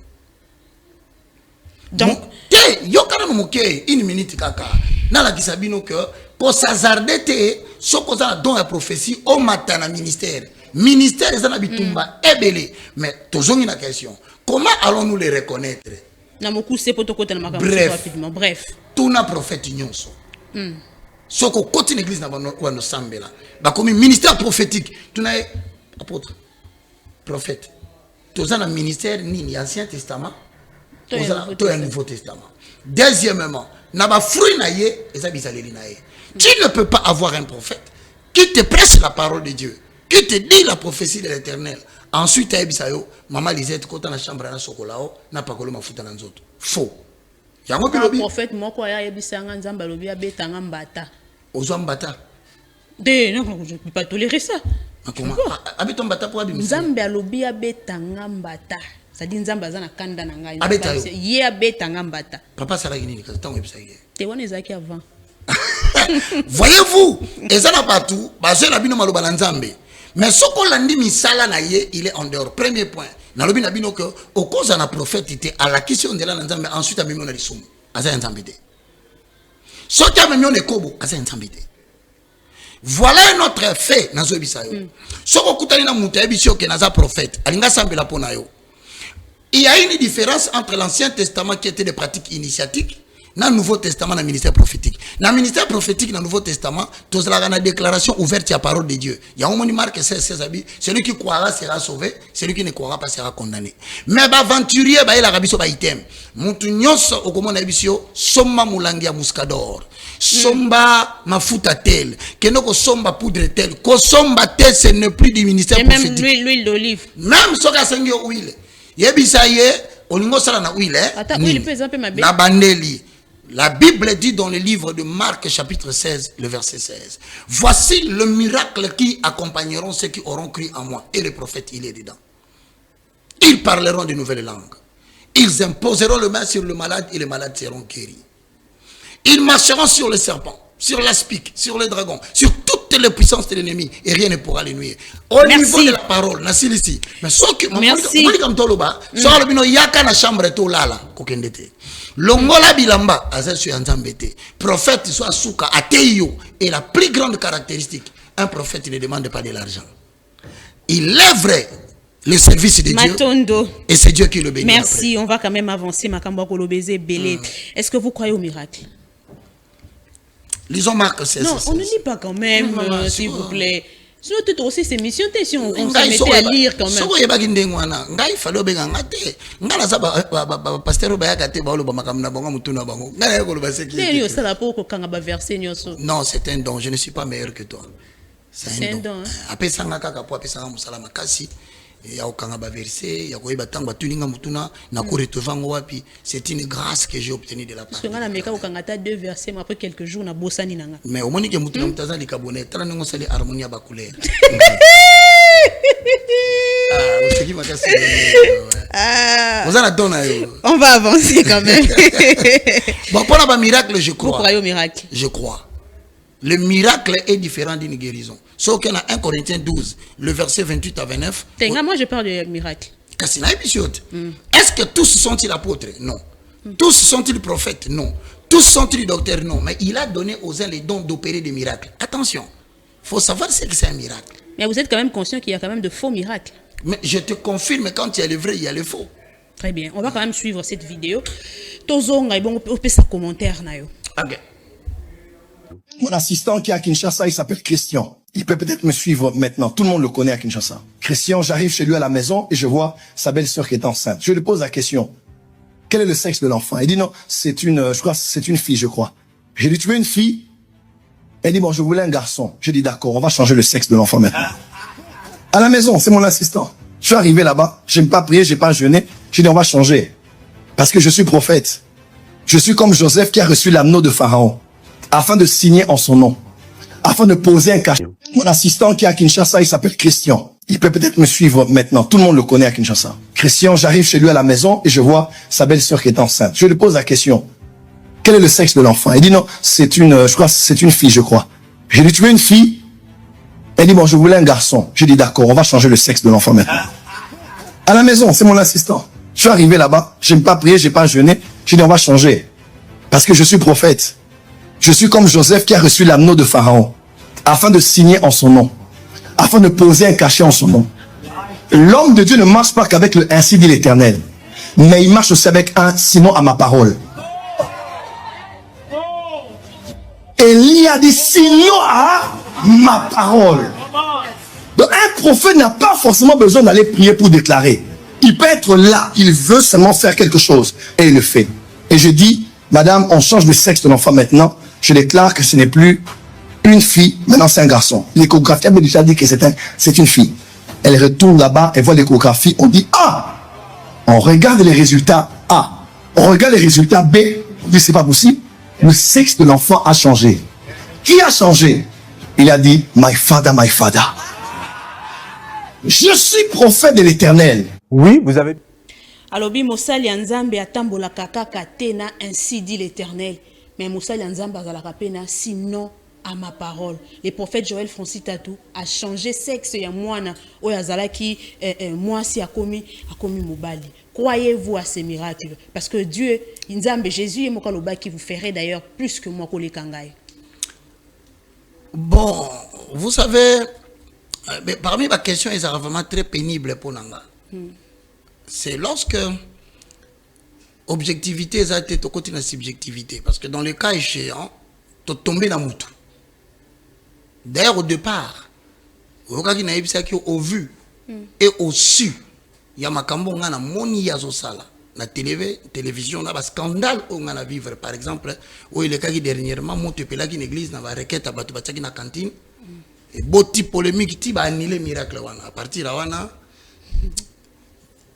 Donc, une minute kaka. Dans la kisabino que pour s'hazarder ce qu'on a dans la prophétie au matin na ministère. Ministère les anabitumba ebele. Mais toujours une question. Comment allons-nous les reconnaître? Bref. Tout na prophète nyonso. Ce qu'on continue l'église na bano sambela. Ba comme ministère prophétique. Tu n'as apôtre prophète. Tous un ministère ni Ancien Testament. Tout un Nouveau Testament. Deuxièmement, tu ne peux pas avoir un prophète qui te prêche la parole de Dieu, qui te dit la prophétie de l'Éternel. Ensuite, maman Lisette, quand on a chambre à Sokolao, n'a pas collé ma foute dans autres. Faux. Il y a un prophète, moi, quoi, il y a un zambalobi à Betangambata. Aux Ambata. Non, je ne peux pas tolérer ça. Comment? Habiton Bata pour Abim. Zambalobi à Betangambata. Ça dit Nzamba zana kanda na ngai. Ye abeta ngambata. Papa sala gini ka tango ebisa ye. Te wana ezaki avant. Voyez-vous, ezana partout, bazela bino maloba na Nzambe. Mais soko landi misala na ye, il est en dehors. Premier point, nalobi na bino que au cause na prophète était à la question de la nzambe ensuite a mimi na lisumu aza nzambe te soki a mimi on ekobo aza nzambe te. Voilà un autre fait nazo ebisa yo soko kutani na mutu ebisio ke naza prophète alinga sambela pona yo. Il y a une différence entre l'Ancien Testament qui était des pratiques initiatiques dans le Nouveau Testament, dans le ministère prophétique. Dans le ministère prophétique, dans le Nouveau Testament, tout cela a une déclaration ouverte à la parole de Dieu. Il y a un moment qui marque 16 habits. Celui qui croira sera sauvé, celui qui ne croira pas sera condamné. Mais aventurier, il a rabiso item. Montunyos au comment nabisio, somma mulangia muscador. Somba mafuta tel. Kenoko somba poudre tel. Ko somba tel, ce n'est plus du ministère prophétique. Et même l'huile d'olive. Même ce qu'a sengi huile. Yebisaye, olingo sala na huile. Attends, huile peut exemple ma belle. La bandeli. La Bible dit dans le livre de Marc chapitre 16, le verset 16. Voici le miracle qui accompagneront ceux qui auront cru en moi. Et le prophète, il est dedans. Ils parleront de nouvelles langues. Ils imposeront le main sur le malade et les malades seront guéris. Ils marcheront sur les serpents, sur l'aspic, sur les dragons, sur toutes les puissances de l'ennemi et rien ne pourra les nuire. Au niveau de la parole, ici. Mais ce que merci. Longola bilamba azasu anzambete. Prophète soit souka ateyo. Et la plus grande caractéristique, un prophète ne demande pas de l'argent. Il lève le service de Matondo. Dieu. Et c'est Dieu qui le bénit. Merci, après. on va quand même avancer. Makambo Kolobeze Belé. Est-ce que vous croyez au miracle? Lisons Marc 16. Non, on ne lit pas quand même, s'il vous plaît. Sinon, tout aussi, c'est mission, si on se mettait à lire quand même. Non, c'est un don. Je ne suis pas meilleur que toi. C'est un don. C'est une grâce que j'ai obtenue de la part. Mais au moment où on va avancer quand même. Bon, pour le miracle, je crois. Vous croyez au miracle? Je crois. Le miracle est différent d'une guérison. Sauf qu'il y a 1 Corinthiens 12, le verset 28 à 29. Moi, je parle de miracle. Est-ce que tous sont-ils apôtres? Non. Tous sont-ils prophètes? Non. Tous sont-ils docteurs? Non. Mais il a donné aux uns les dons d'opérer des miracles. Attention, il faut savoir ce que c'est un miracle. Mais vous êtes quand même conscient qu'il y a quand même de faux miracles. Mais je te confirme, quand il y a le vrai, il y a le faux. Très bien. On va quand même suivre cette vidéo. Tozonga, bon, on peut sa commentaire. Ok. Mon assistant qui est à Kinshasa, il s'appelle Christian. Il peut peut-être me suivre maintenant. Tout le monde le connaît à Kinshasa. Christian, j'arrive chez lui à la maison et je vois sa belle-sœur qui est enceinte. Je lui pose la question. Quel est le sexe de l'enfant? Il dit non, c'est une fille, je crois. J'ai dit, tu veux une fille? Elle dit, bon, je voulais un garçon. Je dis, d'accord, on va changer le sexe de l'enfant maintenant. À la maison, c'est mon assistant. Je suis arrivé là-bas, j'aime pas prier, j'ai pas jeûné. J'ai dit, on va changer. Parce que je suis prophète. Je suis comme Joseph qui a reçu l'anneau de Pharaon, afin de signer en son nom, afin de poser un cachet. Mon assistant qui est à Kinshasa, il s'appelle Christian. Il peut peut-être me suivre maintenant. Tout le monde le connaît à Kinshasa. Christian, j'arrive chez lui à la maison et je vois sa belle-sœur qui est enceinte. Je lui pose la question. Quel est le sexe de l'enfant? Il dit non, c'est une fille, je crois. J'ai dit, tu veux une fille? Elle dit, bon, je voulais un garçon. J'ai dit, d'accord, on va changer le sexe de l'enfant maintenant. À la maison, c'est mon assistant. Je suis arrivé là-bas, j'aime pas prier, j'ai pas jeûné. J'ai dit, on va changer. Parce que je suis prophète. Je suis comme Joseph qui a reçu l'anneau de Pharaon, afin de signer en son nom, afin de poser un cachet en son nom. L'homme de Dieu ne marche pas qu'avec le ainsi dit l'Éternel, mais il marche aussi avec un sinon à ma parole. Élie a dit sinon à ma parole. Donc un prophète n'a pas forcément besoin d'aller prier pour déclarer. Il peut être là, il veut seulement faire quelque chose et il le fait. Et je dis, madame, on change le sexe de l'enfant maintenant. Je déclare que ce n'est plus une fille, maintenant c'est un garçon. L'échographie avait déjà dit que c'est une fille. Elle retourne là-bas, elle voit l'échographie, on dit A. On regarde les résultats A. On regarde les résultats B. On dit c'est pas possible. Le sexe de l'enfant a changé. Qui a changé? Il a dit, my father, my father. Je suis prophète de l'Éternel. Oui, vous avez... Alobi Mosali Nzambe atambola kaka katena, ainsi dit l'Éternel. Mais Mosali Nzambe azalaka pena sinon à ma parole. Le prophète Joël Francis Tatou a changé sexe ya mwana oyazalaki moi si a commis mobali. Croyez-vous à ces miracles? Parce que Dieu, Nzambe Jésus et Mokaloba qui vous ferait d'ailleurs plus que moi Kole Kangai. Bon, vous savez, mais parmi ma question, ils sont vraiment très pénibles pour Nanga. C'est lorsque objectivité, ça a été au côté de la subjectivité. Parce que dans le cas échéant, tu es tombé dans le tout. D'ailleurs, au départ, au vu et au su, il y a makambo ngana moni yazo sala na télévision na ba scandale on ngana vivre par exemple où il est cas dernièrement monte pelaki une église na ba requête abatu bataki na cantine et boti polémique ti ba annuler miracle wana à partir de wana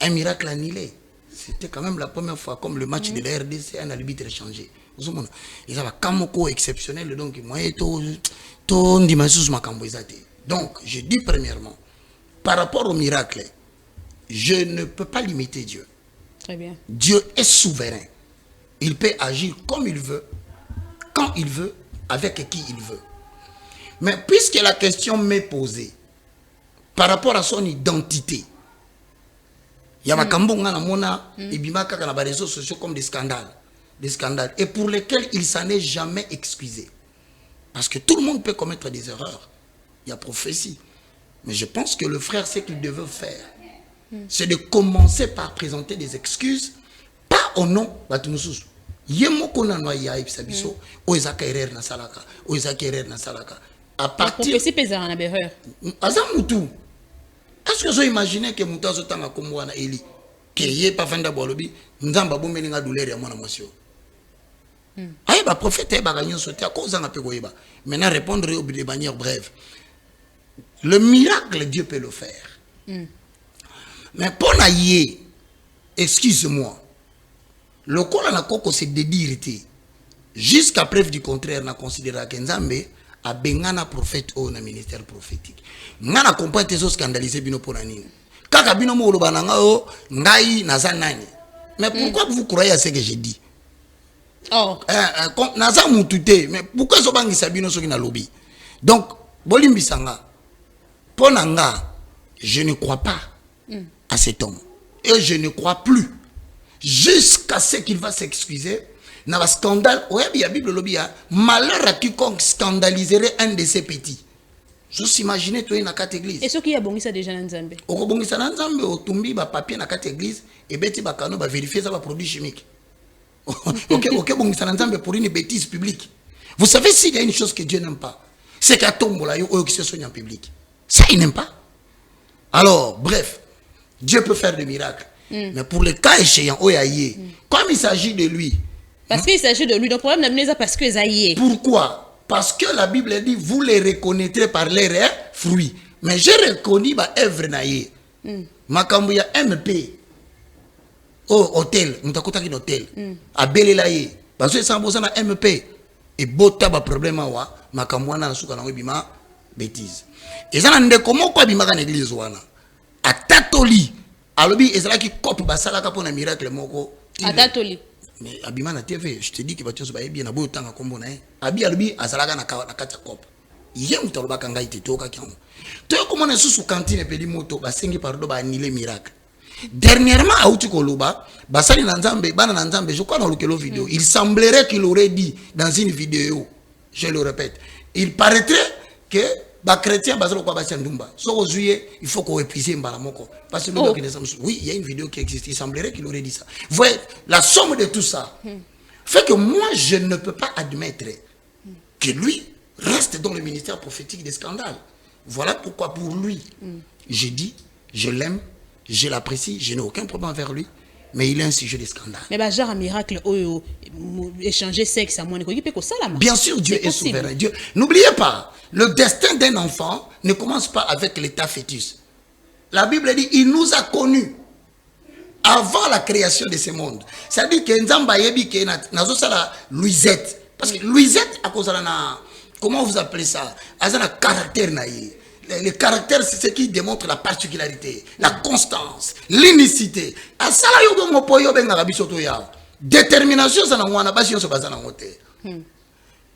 un miracle annulé. C'était quand même la première fois comme le match de la RDC un arbitre changé. Vous savez, il y a un camoko exceptionnel donc moi to ndimasus makambo ezate. Donc je dis premièrement par rapport au miracle, je ne peux pas limiter Dieu. Très bien. Dieu est souverain. Il peut agir comme il veut, quand il veut, avec qui il veut. Mais puisque la question m'est posée par rapport à son identité, il y a des réseaux sociaux comme des scandales, et pour lesquels il s'en est jamais excusé. Parce que tout le monde peut commettre des erreurs. Il y a prophétie. Mais je pense que le frère, ce qu'il devait faire, c'est de commencer par présenter des excuses, pas au nom de Batumoussous. Yemoko na noya ibisabiso, oezaka erreur na salaka, oezaka erreur na salaka. À partir. Prophétie pesara na berreur. Azamutu. Est-ce que vous imaginez que Moutazo tanga komwa na Eli, que yé pas fanda bolobi, nzamba bomeli nga douleur ya mwana mwasio. Aïe ba prophète ba ganyo sote à cause na peko yeba. Maintenant répondre de manière brève. Le miracle Dieu peut le faire. Mais pour naïe, excuse-moi, le col na koko c'est de dire jusqu'à preuve du contraire na considérer que Nzambe a bengana prophète au na ministère prophétique. Ngana comprendre tes scandalisé bino pour nani. Kaka bino mo loba nga o ngai naza nani. Mais pourquoi vous croyez à ce que j'ai dit? Oh. Naza mutute, mais pourquoi so bangisa bino soki na lobby? Donc bolimbisanga ponanga, je ne crois pas à cet homme. Et je ne crois plus. Jusqu'à ce qu'il va s'excuser. Dans le scandale, il y a Bible lobby, malheur à quiconque scandaliserait un de ses petits. Juste imaginer, tu es dans quatre églises. Et ce qui a bon ça déjà dans Nzambe. Au bon ça dans Nzambe, au tumbi, ba papier dans quatre églises, et beti bakano va vérifier ça va produit chimique. Ok, bon ça dans Nzambe pour une bêtise publique. Vous savez s'il y a une chose que Dieu n'aime pas, c'est qu'à tombola yo qui se soigne en public. Ça il n'aime pas. Alors, bref, Dieu peut faire des miracles. Mais pour les cas échéants, comme il s'agit de lui. Parce qu'il s'agit de lui, donc le problème n'est pas parce que Zaïe. Pourquoi? Parce que la Bible dit, vous les reconnaîtrez par leurs fruits. Mais j'ai reconnu ma œuvre naïe. Makambuya MP. Oh, hôtel. Moutakota qui hôtel. A Belelaye. Parce que ça besoin de MP. Et bota ba problème wa. Makambuana na suka na webima bêtise. Et ça n'a comment quoi bima kan église wana. A Tatoli. Alobi ezala ki cop basala ka pona miracle moko. A Tatoli. Mais abima na TV, je te dis que bato so ba bien na boyo tanga kombo na e. Abi alobi azalaka na kata cop. Yé mutaloba kanga ite toka kiamo. To comment na susu cantine peli moto ba sengi pardo ba annuler miracle. Dernièrement a uti koloba, basali na Nzambe, bana na Nzambe, je crois dans le kelo vidéo, il semblerait qu'il aurait dit dans une vidéo, je le répète, il paraîtrait que les chrétiens basent quoi basé ndumba. So juillet, il faut qu'on épuise mbalamoko parce que oui, il y a une vidéo qui existe, il semblerait qu'il aurait dit ça. Vous voyez, la somme de tout ça fait que moi je ne peux pas admettre que lui reste dans le ministère prophétique des scandales. Voilà pourquoi pour lui, j'ai dit, je l'aime, je l'apprécie, je n'ai aucun problème envers lui, mais il est un sujet de scandale. Mais bah genre un miracle, échanger sexe à moi, bien sûr, Dieu est souverain. Dieu, n'oubliez pas, le destin d'un enfant ne commence pas avec l'état fœtus. La Bible dit, il nous a connus avant la création de ce monde. C'est-à-dire que Nzamba yebi ke nazo sala Louisette, parce que Louisette à cause de la, comment vous appelez ça, azana caractère naïe. Le caractère, c'est ce qui démontre la particularité, la constance, l'unicité. Détermination, ça n'a pas de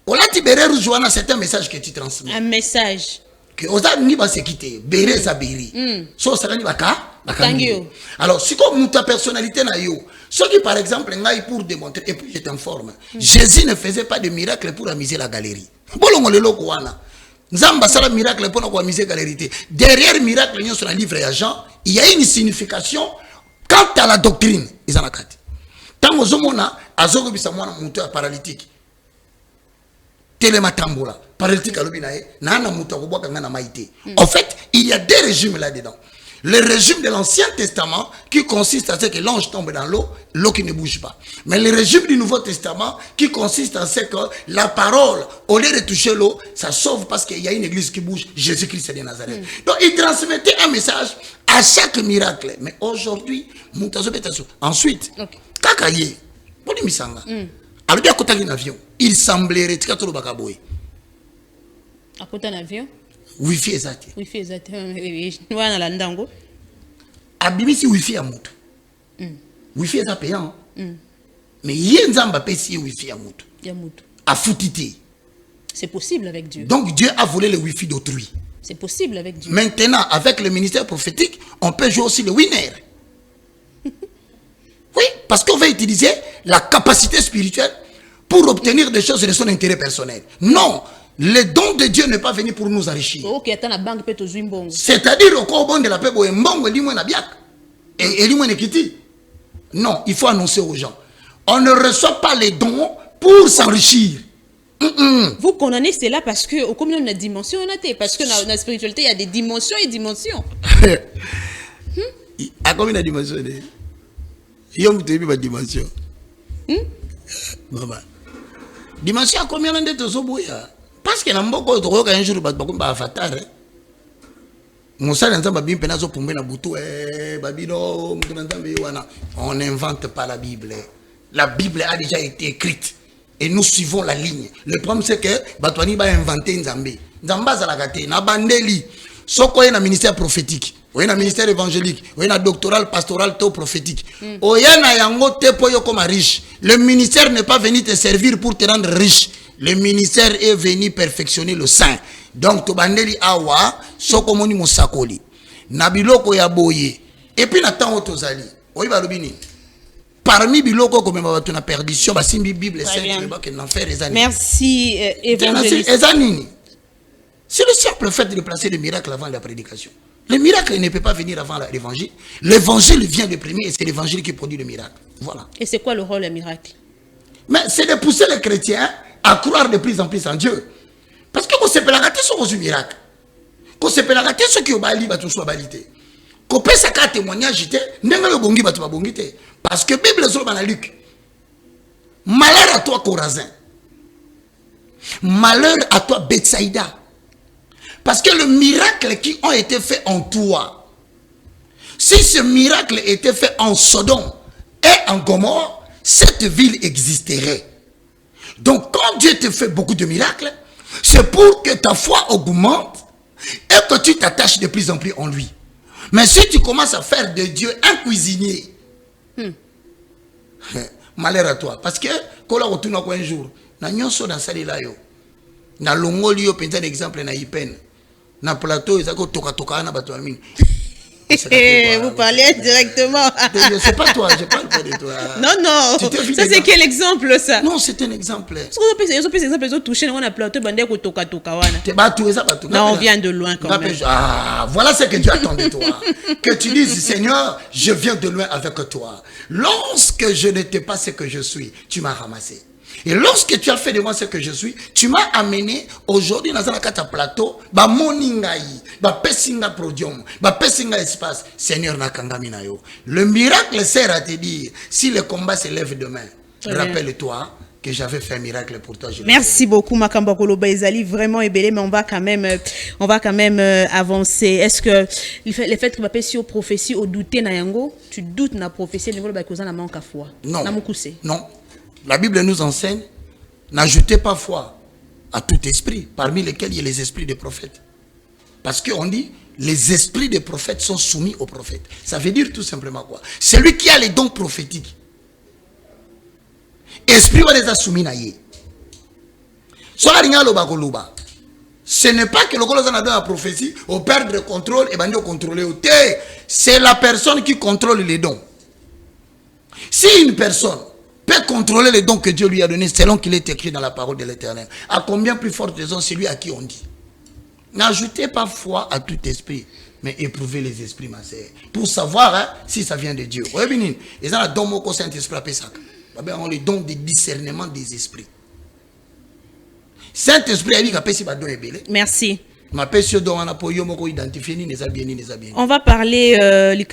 Ola ti béré rejoindre c'est un message que tu transmets. Un message. Que oza ni ba se quitter, béré ça béré. So ça ni baka Tangio. Alors si comme ta personnalité na yo, ce qui par exemple ngai pour démontrer et puis je t'informe, Jésus ne faisait pas de miracle pour amuser la galerie. Bolongo lelo ko wana. Nzamba sala miracle pour na amuser galerie. Derrière miracle nyo sur le livre ya Jean, il y a une signification quant à la doctrine. Izanakati. Tango zomona azoko bisa mwana mutu paralytique. Telematambola, paralytique alobinae, nana mutu akobwaka ngana maite. En fait, il y a deux régimes là-dedans. Le régime de l'Ancien Testament qui consiste à ce que l'ange tombe dans l'eau, l'eau qui ne bouge pas. Mais le régime du Nouveau Testament qui consiste à ce que la parole, au lieu de toucher l'eau, ça sauve parce qu'il y a une église qui bouge, Jésus-Christ de Nazareth. Donc il transmettait un message à chaque miracle. Mais aujourd'hui, ensuite, Kakaye, Misanga, alors bien côté d'un avion, il semblerait que tout le bakaboy. À côté d'un avion? Wi-Fi exact. Wi-Fi exact. Oui, voilà la ndango. Abimisi Wi-Fi à moto. Wi-Fi est payant. Mais yenzamba pesi Wi-Fi à moto. Ya moto. A foutité. C'est possible avec Dieu. Donc Dieu a volé le Wi-Fi d'autrui. C'est possible avec Dieu. Maintenant, avec le ministère prophétique, on peut jouer aussi le winner. Oui, parce qu'on va utiliser la capacité spirituelle pour obtenir des choses de son intérêt personnel. Non, le don de Dieu n'est pas venu pour nous enrichir. C'est-à-dire au bon de la paix, non, il faut annoncer aux gens. On ne reçoit pas les dons pour s'enrichir. Vous condamnez cela parce que au combien de dimensions on a, parce que dans la spiritualité il y a des dimensions et dimensions. À combien de dimensions? Il y a une dimension. Dimension à combien de temps? Parce que un jour avatar. On n'invente pas la Bible. La Bible a déjà été écrite. Et nous suivons la ligne. Le problème c'est que Batouani va inventer Nzambé. Nzamba zalagate, na bandeli. Soko y a un ministère prophétique, ou un ministère évangélique, ou un doctoral, pastoral, théo prophétique. Ou y a yango te poyo comme riche. Le ministère n'est pas venu te servir pour te rendre riche. Le ministère est venu perfectionner le saint. Donc to bandeli awa, soko moni mosakoli. Nabiloko ya boye. Et puis natan otozali. Oyi balobini. Parmi biloko comme na perdition, basimbi Bible sainte que l'enfer est. Merci évangéliste. C'est le simple fait de placer le miracle avant la prédication. Le miracle ne peut pas venir avant l'évangile. L'évangile vient le premier et c'est l'évangile qui produit le miracle. Voilà. Et c'est quoi le rôle du miracle? Mais c'est de pousser les chrétiens à croire de plus en plus en Dieu. Parce que quand c'est pas la raté sur le miracle. Quand c'est pas la raté sur qui au bali, tout soit balité. Quand peut ça qu'un témoignage j'étais, n'enga le bongi batu ba bongité. Parce que Bible sur dans Luc. Malheur à toi Corazin. Malheur à toi Bethsaïda. Parce que le miracle qui ont été faits en toi, si ce miracle était fait en Sodome et en Gomorrhe, cette ville existerait. Donc quand Dieu te fait beaucoup de miracles, c'est pour que ta foi augmente et que tu t'attaches de plus en plus en lui. Mais si tu commences à faire de Dieu un cuisinier, malheur à toi. Parce que quand on retourne un jour, na nyonso na sali la yo, na longoli yo penza d'exemple na Ipen. Na plateau, ils ont toka na bato amine. Vous parlez directement. Je ne sais pas toi, je parle pas de toi. Non. Ça c'est quel exemple ça? Non, c'est un exemple. Ils ont touché on a plateau bandé ko toka wana. Non, on vient de loin quand même. Ah, voilà ce que Dieu attend de toi. Que tu dises Seigneur, je viens de loin avec toi. Lorsque je n'étais pas ce que je suis, tu m'as ramassé. Et lorsque tu as fait de moi ce que je suis, tu m'as amené aujourd'hui dans un plateau, ba moningai, ba pesinga prodium, ba pesinga espace. Seigneur nakangami na yo. Le miracle sert à te dire, si le combat se lève demain, rappelle-toi que j'avais fait un miracle pour toi. Merci beaucoup Makamba Koloba Ezali, vraiment ébélé, mais on va quand même avancer. Est-ce que le fait que tu si prophétie au douter na yango, tu doutes na prophétie niveau ba kozana manka foi? Non. Non. La Bible nous enseigne, n'ajoutez pas foi à tout esprit, parmi lesquels il y a les esprits des prophètes. Parce qu'on dit, les esprits des prophètes sont soumis aux prophètes. Ça veut dire tout simplement quoi? Celui qui a les dons prophétiques, esprit va les soumis à yé. Ce n'est pas que le Colosse a donné la prophétie, au perdre le contrôle et ben contrôler au thé. C'est la personne qui contrôle les dons. Si une personne peut contrôler les dons que Dieu lui a donnés selon qu'il est écrit dans la parole de l'Éternel, à combien plus forte raison celui à qui on dit? N'ajoutez pas foi à tout esprit, mais éprouvez les esprits, ma sœur, pour savoir si ça vient de Dieu. Vous voyez, ils ont le don au Saint-Esprit, on le don de discernement des esprits. Saint-Esprit a dit qu'il merci. On va parler du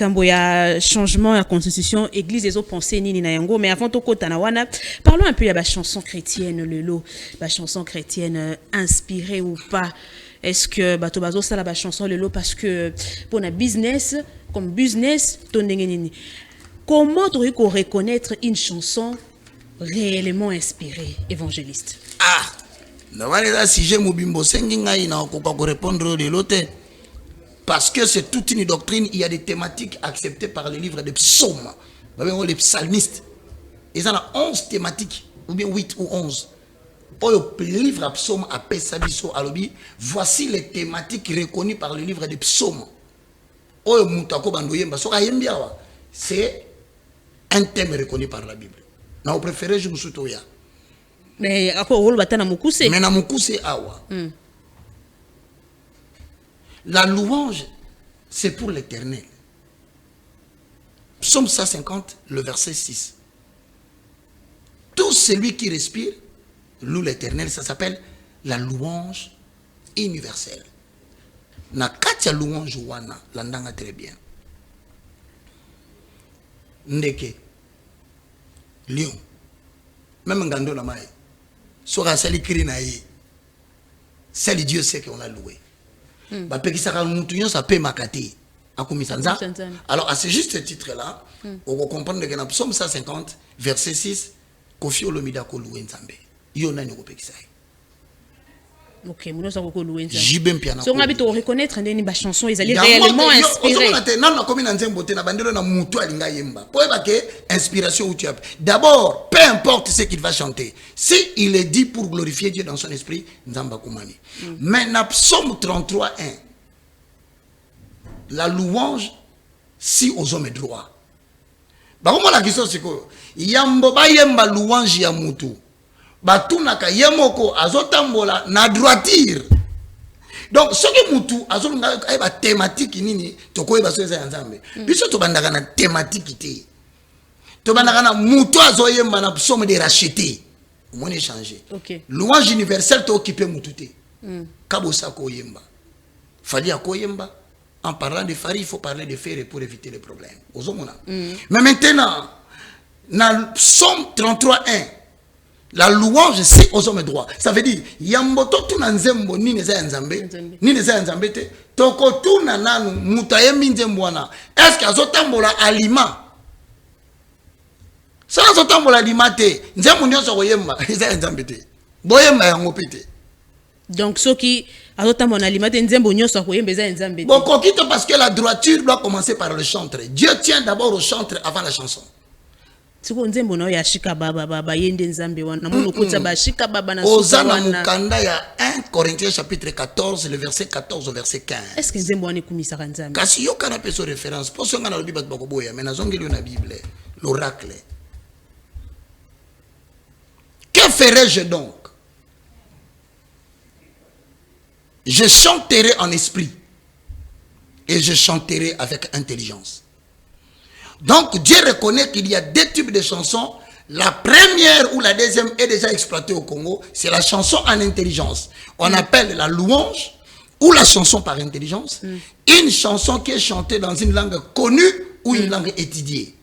changement de la constitution, église des autres pensées, mais avant tout, parlons un peu de la chanson chrétienne, la chanson chrétienne inspirée ou pas. Est-ce que Batobazo ça la chanson le lot parce que pour un business comme business comment tu peux reconnaître une chanson réellement inspirée, évangéliste? Si j'ai mobimbo senginga na ko répondre de l'autre parce que c'est toute une doctrine, il y a des thématiques acceptées par les livres de psaumes. Les psalmistes, ils ont 11 thématiques ou bien 8 ou 11. Le livre à psaume à Pesabiso Alobi, voici les thématiques reconnues par le livre des psaumes. C'est un thème reconnu par la Bible. Nous préférons je me souviens. Mais après on va na mukuse. Mais na mukuse awa. La louange c'est pour l'Éternel. Psaume 150 le verset 6. Tout celui qui respire loue l'Éternel, ça s'appelle la louange universelle. Na katia louange wana landanga très bien. Ndeke lion même ngando na mai sora sali krina yi sali Dieu sait qu'on l'a loué. Ba pekisa mutu nyo ça peut makati akumisanza. Alors à ce juste titre là on va comprendre que dans Psaume 150 verset 6 Kofi Olomida ko loué Nzambe. Yo nani ko pekisa. OK, nous sommes beaucoup loués. Jibem piano. Si on habite à reconnaître des chansons, ils allaient réellement inspirer. D'abord, peu importe ce qu'il va chanter, si il est dit pour glorifier Dieu dans son esprit, Nzamba Kumani. Mais dans Psaume 33:1, la louange si aux hommes droits. Bah comment la question c'est quoi? Yambo ba yemba louange ya mutu. Batunaka yemoko azotambola na droiture. Donc ce que mutu azolunga ba thématique nini toko eba soza nzambe. Biso to bandaka na thématique té. To bandaka na mutu azoyemba na psaume de racheter. On échanger. OK. Louange universelle to occuper mutu té. Kabosa ko yemba. Fali akoyemba. En parlant de Fari, il faut parler de faire pour éviter les problèmes. Mais maintenant, dans Psaume 33:1, la louange c'est aux hommes droits. Ça veut dire yamboto tuna nzembo ni neza nzambe ni neza nzambe te toko tuna nanu mutayembi nzembwana. Est-ce que azotambola alima? Ça azotambola alima te nzembo nyonso koyemba neza nzambe te. Boyemba yango pete. Donc ceux qui azotambola alima te nzembo nyonso koyemba neza nzambe te. Bon kokito parce que la droiture doit commencer par le chantre. Dieu tient d'abord au chantre avant la chanson. Nzembo ya shika baba yende nzambe wana muno kutsa ba shika baba na Osana mukanda ya 1 Corinthiens chapitre 14 le verset 14 au verset 15. Est-ce que nzembo wana kumisa nzambe? Kasi yo kana peso référence pour songa na Bible bakoboya mais nazongeli na Bible l'oracle. Que ferais-je donc? Je chanterai en esprit et je chanterai avec intelligence. Donc Dieu reconnaît qu'il y a deux types de chansons. La première ou la deuxième est déjà exploitée au Congo. C'est la chanson en intelligence. On appelle la louange ou la chanson par intelligence. Une chanson qui est chantée dans une langue connue ou une langue étudiée.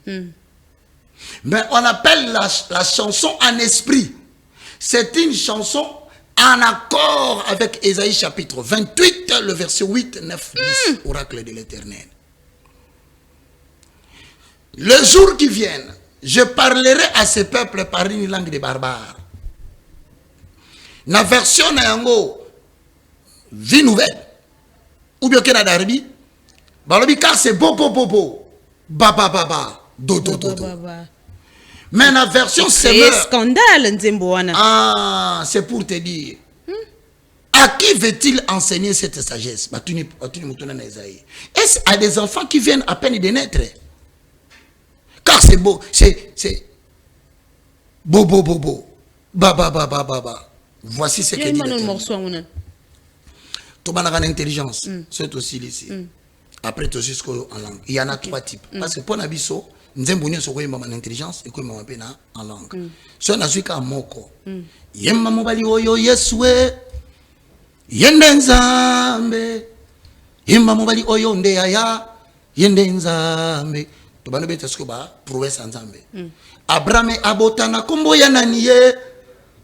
Mais on appelle la chanson en esprit. C'est une chanson en accord avec Ésaïe chapitre 28, le verset 8, 9, 10, oracle de l'Éternel. Le jour qui vient, je parlerai à ce peuple par une langue de barbares. La version Nayango, vie nouvelle, ou bien qu'il y a d'Arbi, car c'est bo, baba, do. Mais la version c'est scandale, Nzembo wana. Ah, c'est pour te dire, À qui veut-il enseigner cette sagesse? Est-ce à des enfants qui viennent à peine de naître? Car c'est beau, c'est beau. Ba. Voici ce que dit l'Éternel. Tout le monde a l'intelligence, c'est aussi ici. Après, tout ce en langue. Il y en a 3 types. Parce que pour Nabiso, nous avons l'intelligence et nous avons en langue. Si on a su qu'à moko, yemma mobali oyo yeswe, yendenzambe, yemma mobali oyo ndeaya, yendenzambe. Tu vas nous mettre ce que va prouver sans zambe. Abraham abotana kombo ya naniye,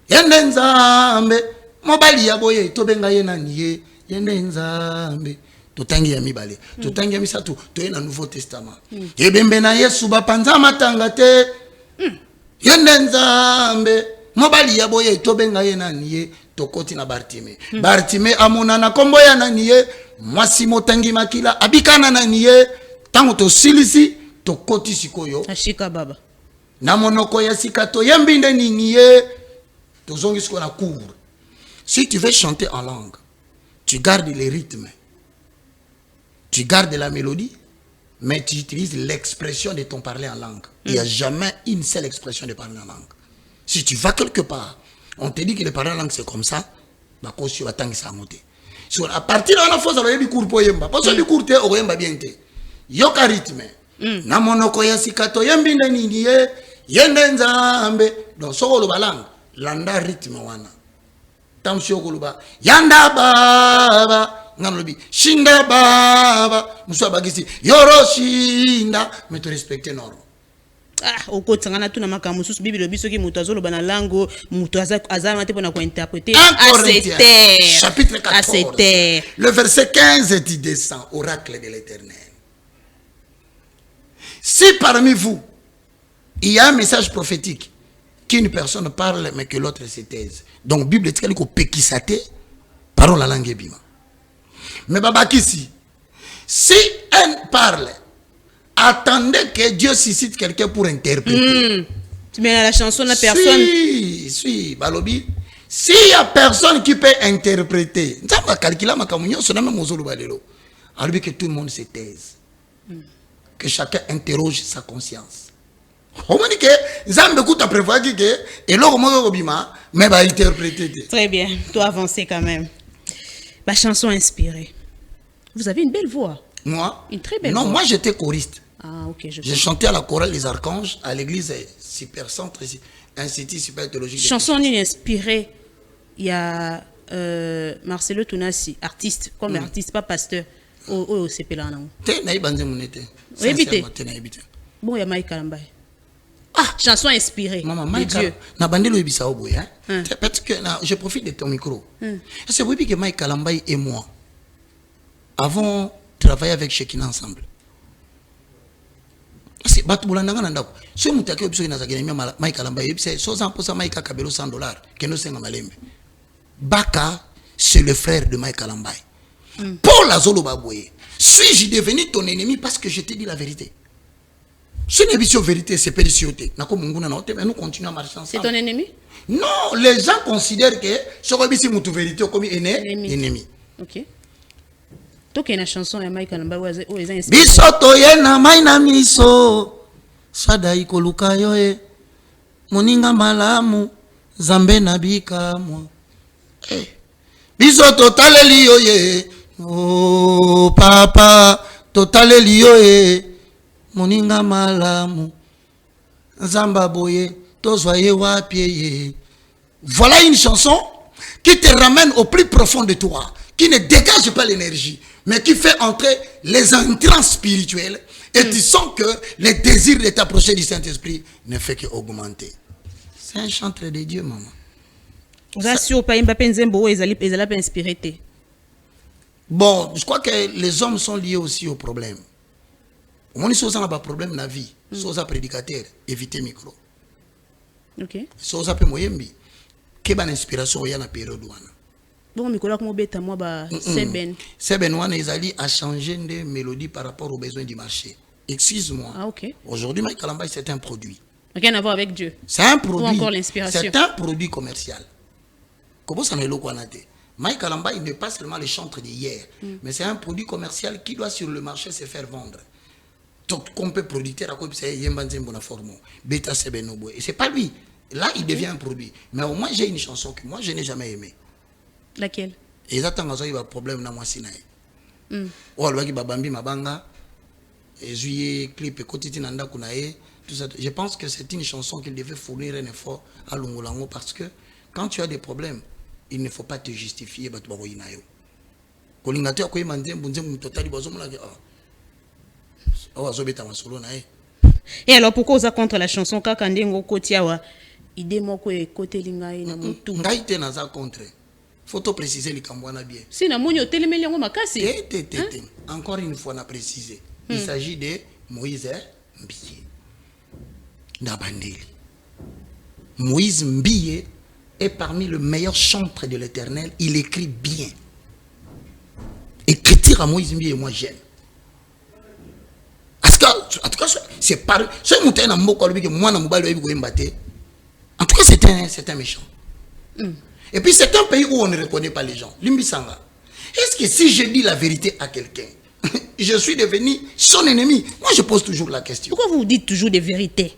yendenzambe, mobali ya boye tobenga ye naniye, yendenzambe. Totangi ya mibale, totangi ya misatu, toye na Nouveau Testament. Yebembe na Yesu ba panza matanga te. Yendenzambe, mobali ya boye tobenga ye naniye, tokoti na Bartime. Bartime amona na kombo ya naniye, mwasi motangi makila abikana naniye, tango to silisi tokoti sikoyo. Ashika baba. Na monoko ya sikato yembinde niniye, tozongi siko na cours. Si tu veux chanter en langue, tu gardes les rythmes. Tu gardes la mélodie, mais tu utilises l'expression de ton parler en langue. Il n'y a jamais une seule expression de parler en langue. Si tu vas quelque part, on te dit que le parler en langue c'est comme ça, bah quoi tu vas t'en monter. À partir de là, on a fait du cours pour yemba. Parce que du cours on yemba bien te. Yoka rythme. Na monoko ya sikato yembinde niniye yendenzambe. Donc soko lo langue, landa rythme wana. Tamsio kuluba yanda baba. Shinda baba muso bagisi yoro shinda mais tu respecter norme. Oko tsangana tuna makambo susu bibi lobiso ki muto azolo bana lango muto azama te pona ko interpréter chapitre 14 le verset 15 dit descend oracle de l'Éternel. Si parmi vous il y a un message prophétique qu'une personne parle mais que l'autre se taise, donc Bible dit ko pekisate parole la langue bima. Mais Babakisi, si elle parle, attendez que Dieu suscite quelqu'un pour interpréter. Tu mets la chanson à la personne. Si, Balobi. S'il y a personne qui peut interpréter, ça va calculer ma communion, c'est même Mozolo Balelo. Alors que tout le monde se taise. Que chacun interroge sa conscience. On dit que Zambe Kouta prévoit que et l'homme mais va interpréter. Très bien, toi avancer quand même. La chanson inspirée. Vous avez une belle voix. Moi? Une très belle voix. Non, moi j'étais choriste. Ah, ok. J'ai chanté à la chorale des Archanges, à l'église Super Centre, Institut Super Théologique. Chanson inspirée. Il y a Marcelo Tunasi, artiste, comme artiste, pas pasteur. Oh, c'est pélan. Bon, il y a Mike Kalambaye. Ah, chanson inspirée. Maman, Mike Kalambaye. Peut-être que je profite de ton micro. C'est oui que Mike Kalambaye et moi avons travaillé avec Shekinah ensemble. C'est Batboulanda Nandako. Ce Moutake Obso Nazagémia Mike Kalambaye, c'est 100% Mike Kabelo $100 que nous sommes Malembe. Baka, c'est le frère de Mike Kalambaye. Paul Azolo Baboué, suis-je devenu ton ennemi parce que je t'ai dit la vérité? Ce n'est pas vérité, c'est pédicioté. Nous continuons à marcher ensemble. C'est ton ennemi? Non, les gens considèrent que ce que c'est une vérité comme ennemi. Ok. Donc il y a une chanson de Mike Kalambaye où ils ont inspiré. Bisoto yena maina miso sadai koluka yoe moninga malamu zambe nabika mo. Bisoto taleli yoye oh papa totaleli yoye moninga malamu zamba boye tozoye wapieye. Voilà une chanson qui te ramène au plus profond de toi, qui ne dégage pas l'énergie, mais qui fait entrer les entrants spirituels et tu sens que le désir de t'approcher du Saint-Esprit ne fait qu'augmenter. C'est un chanteur de Dieu, maman. Bon, je crois que les hommes sont liés aussi au problème. On est un problème dans la vie. Sosa prédicateur, éviter micro. Ok. Sosa pe moyembi. Quelle inspiration il y a dans la période où bon, Nicolas, comment bête moi bah Seben. Seben wana ezali a changé de mélodie par rapport aux besoins du marché. Excuse-moi. Ah ok. Aujourd'hui, Mike Kalambaye c'est un produit. Rien à voir avec Dieu. C'est un produit. Ou encore l'inspiration. C'est un produit commercial. Comment ça ne le connaît? Mike Alamba, il n'est pas seulement le chantre d'hier, mais c'est un produit commercial qui doit sur le marché se faire vendre. Donc, qu'on peut producteur à quoi c'est Yembanzembo na formo, Beta Sebenobo. Et c'est pas lui. Là, il devient un produit. Mais au moins, j'ai une chanson que moi, je n'ai jamais aimée. Laquelle? Exactement, il y a un problème dans moi, Sinaï. Oh, le Babambi Mabanga, et juillet, clip, et quotidien, Nanda Kunae, tout ça. Je pense que c'est une chanson qu'il devait fournir un effort à Lungolango parce que quand tu as des problèmes, il ne faut pas te justifier. Et alors pourquoi vous êtes contre la chanson Kakandengo Kotiawa? Idée moko e côté lingai na mutu. Ngaite naza contre. Faut te préciser les Kambouana bien. Si na monyo telemeli yango makasi. Encore une fois na préciser. Il s'agit de Moïse Mbiye. Nabandeli. Moïse Mbiye est parmi les meilleurs chantres de l'Éternel. Il écrit bien. Écriture à Moïse Mbiye, moi j'aime. En tout cas, c'est par ce mouton na moko lobi que moi na mobile lobi ko mbate. En tout cas, c'est un méchant. Et puis c'est un pays où on ne reconnaît pas les gens. Limbisanga. Est-ce que si je dis la vérité à quelqu'un, je suis devenu son ennemi? Moi, je pose toujours la question. Pourquoi vous dites toujours des vérités?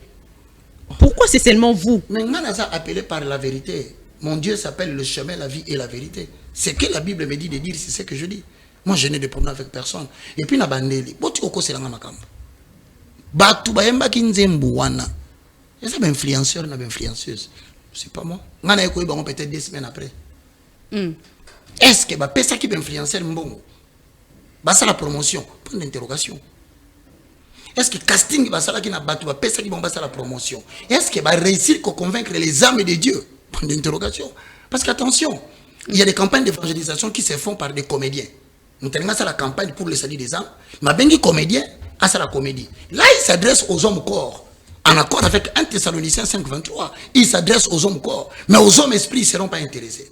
Pourquoi c'est seulement vous? Mais Nganaza appelé par la vérité. Mon Dieu s'appelle le chemin, la vie et la vérité. C'est que la Bible me dit de dire, c'est ce que je dis. Moi, je n'ai de problème avec personne. Et puis, Nabandeli. Boti oko c'est la makambo. Batu bayemba kinzembu wana. Et ça, influenceur, n'a influenceuse. C'est pas moi. Ngana eko iba peut-être 2 semaines après. Est-ce que pesa qui influenceur mbongo? Ça la promotion. Point d'interrogation. Est-ce que casting basala qui na batu pesa qui la promotion? Est-ce que réussir à convaincre les âmes de Dieu? Point d'interrogation. Parce qu'attention, il y a des campagnes d'évangélisation qui se font par des comédiens. Nous avons la campagne pour le salut des âmes. Ma bengi comédien à la comédie. Là, il s'adresse aux hommes corps. En accord avec 1 Thessaloniciens 5:23. Il s'adresse aux hommes corps. Mais aux hommes esprits, ils ne seront pas intéressés.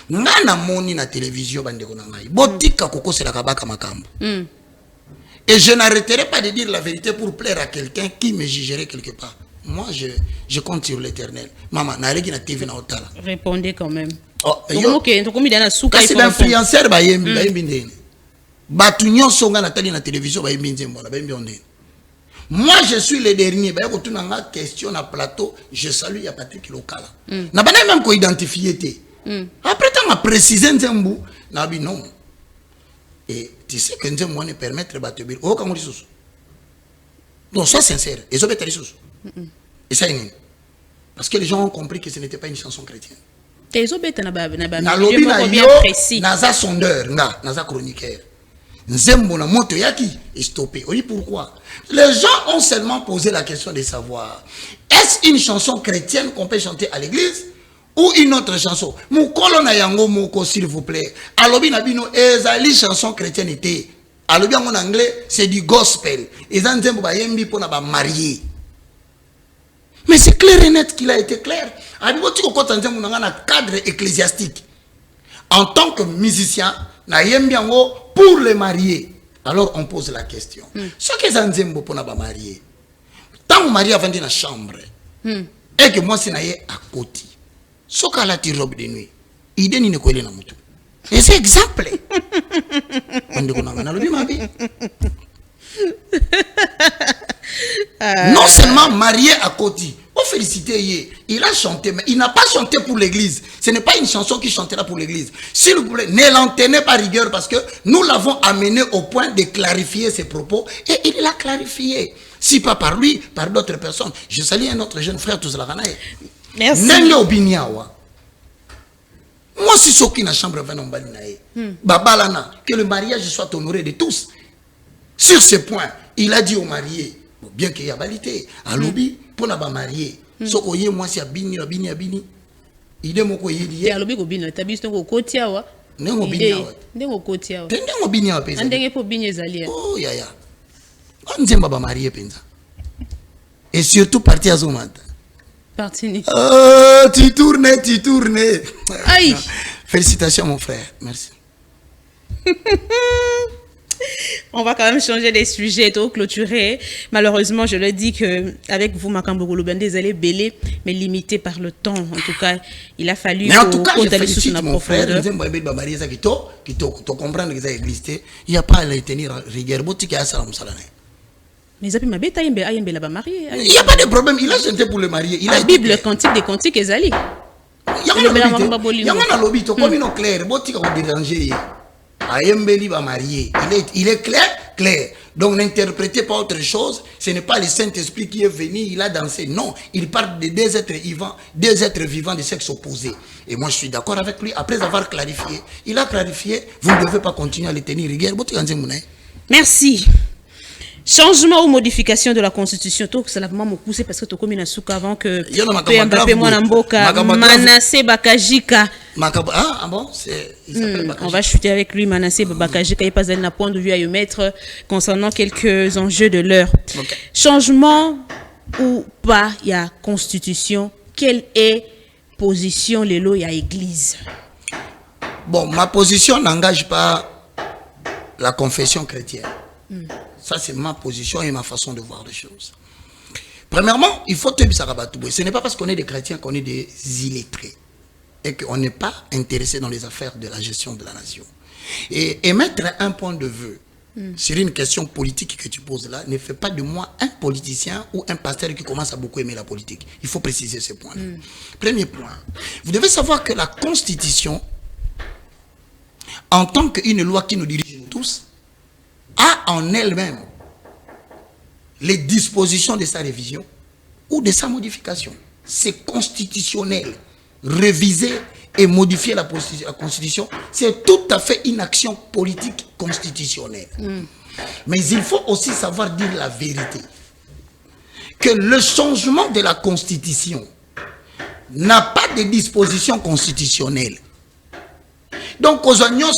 Nana moni na télévision bandeko na ngai. Botika koko c'est la kabaka makambo. Et je n'arrêterai pas de dire la vérité pour plaire à quelqu'un qui me jugerait quelque part. Moi, je compte sur l'Éternel. Maman, na regi na TV na otala. Répondez quand même. Oh, OK, donc comme il y a souka. C'est l'influenceur bayembi ndene. Batu nyonso nga natali na télévision bayembi nzembo na bayembi ondene. Moi, je suis le dernier. Bah, quand on a une question à plateau, je salue ya Patrick Lokala. Na bana même ko identifier té. Après tant à préciser nzembo, na bi non. Et tu sais que nzembo ne permettre batebir. Oh comme sous. Donc sois sincère, et zo betali sous. Et ça est. Parce que les gens ont compris que ce n'était pas une chanson chrétienne. Tes zo beta na ba na lobi na yo, naza sondeur, naza chroniqueur. Nzembo na moto yaki est stoppé. Oui, pourquoi? Les gens ont seulement posé la question de savoir, est-ce une chanson chrétienne qu'on peut chanter à l'église ou une autre chanson? Mukolo na yango moko, s'il vous plaît. Alobi na bino ezali chanson chrétienne était. Alobi en anglais, c'est du gospel. Et nzembo ba yembi pona ba marié. Mais c'est clair et net qu'il a été clair. Abiboti ko kota nzembo na ngana cadre ecclésiastique. En tant que musicien, na yembi yango pour les mariés. Alors on pose la question. Ce que Zanzembo pour pas marié. Tant que marié avant dans la chambre. Et que moi c'est naïe à côté. Ce qu'elle a tiré robe de nuit. Idée ni ne coller na mutu. Et c'est exemple. On dit qu'on a le ma vie. Non seulement marié à côté. On félicite, il a chanté, mais il n'a pas chanté pour l'église. Ce n'est pas une chanson qui chantera pour l'église. S'il vous plaît, ne l'en tenez pas rigueur parce que nous l'avons amené au point de clarifier ses propos et il l'a clarifié. Si pas par lui, par d'autres personnes. Je salue un autre jeune frère, Touzlaganaï. Merci. Moi, si ce qui n'a chambre Babalana, que le mariage soit honoré de tous. Sur ce point, il a dit aux mariés, bien qu'il y a balité, à lobby, pour ne pas marier. Ce qu'on y a, moi, c'est à bini. Il est mon coyer d'hier. Et à lobby, il t'as vu au côté. Nengo binya. Nengo côté. Nengo binya pesa. Andenge po binya zalia. Oh, ya. On ne pas marier penza. Et surtout partir à Zomata. Parti. Oh, tu tournes. Aïe. Félicitations, mon frère. Merci. On va quand même changer les sujets, tout clôturer. Malheureusement, je le dis qu'avec vous, Makambo Golobende, désolé, belé, mais limité par le temps. En tout cas, il a fallu. Mais en tout cas, je félicite mon frère. Qui comprendre que ça existe. Il n'y a pas à les tenir rigueur. Mais il n'y a pas de problème. Il a chanté pour le marier. Il a la Bible, le cantique des cantiques, Ezali. Il y a un lobby. Comme il est clair, il est clair. Donc n'interprétez pas autre chose. Ce n'est pas le Saint-Esprit qui est venu, il a dansé. Non, il parle de deux êtres vivants de sexe opposé. Et moi je suis d'accord avec lui. Après avoir clarifié, il a clarifié, vous ne devez pas continuer à les tenir rigueur. Merci. Changement ou modification de la Constitution, tout ça l'a vraiment me poussé parce que tu comme avant que Mbappé Mwanamboka Manassé Bakajika. Ah bon, on va chuter avec lui Manassé Bakajika et pas un point de vue à y mettre concernant quelques enjeux de l'heure. Okay. Changement ou pas, il y a Constitution, quelle est position les lois, il y a Église? Bon, ma position n'engage pas la confession chrétienne. Ça, c'est ma position et ma façon de voir les choses. Premièrement, il faut te savoir. Ce n'est pas parce qu'on est des chrétiens qu'on est des illettrés et qu'on n'est pas intéressé dans les affaires de la gestion de la nation. Et émettre un point de vue sur une question politique que tu poses là ne fait pas de moi un politicien ou un pasteur qui commence à beaucoup aimer la politique. Il faut préciser ce point-là. Premier point. Vous devez savoir que la Constitution, en tant qu'une loi qui nous dirige tous, a en elle-même les dispositions de sa révision ou de sa modification. C'est constitutionnel. Réviser et modifier la Constitution, c'est tout à fait une action politique constitutionnelle. Mais il faut aussi savoir dire la vérité. Que le changement de la Constitution n'a pas de dispositions constitutionnelles. Donc, aux oignons,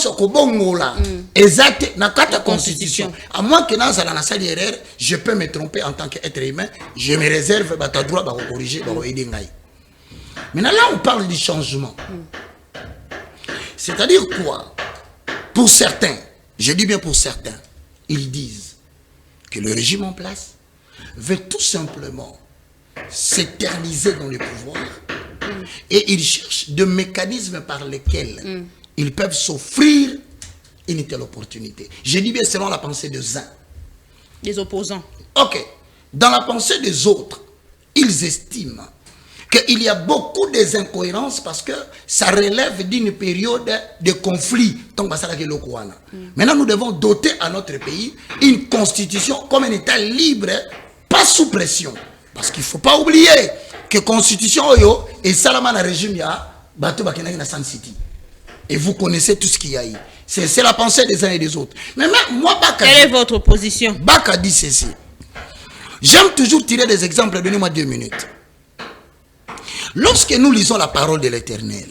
exact, dans la Constitution. À moins que dans la salle d'erreur, je peux me tromper en tant qu'être humain, je me réserve le droit de corriger, de aider. Maintenant, là, on parle du changement. C'est-à-dire quoi? Pour certains, je dis bien pour certains, ils disent que le régime en place veut tout simplement s'éterniser dans le pouvoir et ils cherchent des mécanismes par lesquels ils peuvent s'offrir une telle opportunité. Je dis bien selon la pensée des uns. Des opposants. Ok. Dans la pensée des autres, ils estiment qu'il y a beaucoup d'incohérences parce que ça relève d'une période de conflit. Maintenant, nous devons doter à notre pays une constitution comme un État libre, pas sous pression. Parce qu'il ne faut pas oublier que la constitution est Salama na régime ya bateau bakena na San City. Et vous connaissez tout ce qu'il y a eu. C'est la pensée des uns et des autres. Mais même moi, Baka. Quelle est votre position? Baka dit ceci. J'aime toujours tirer des exemples. Donnez-moi 2 minutes. Lorsque nous lisons la parole de l'Éternel,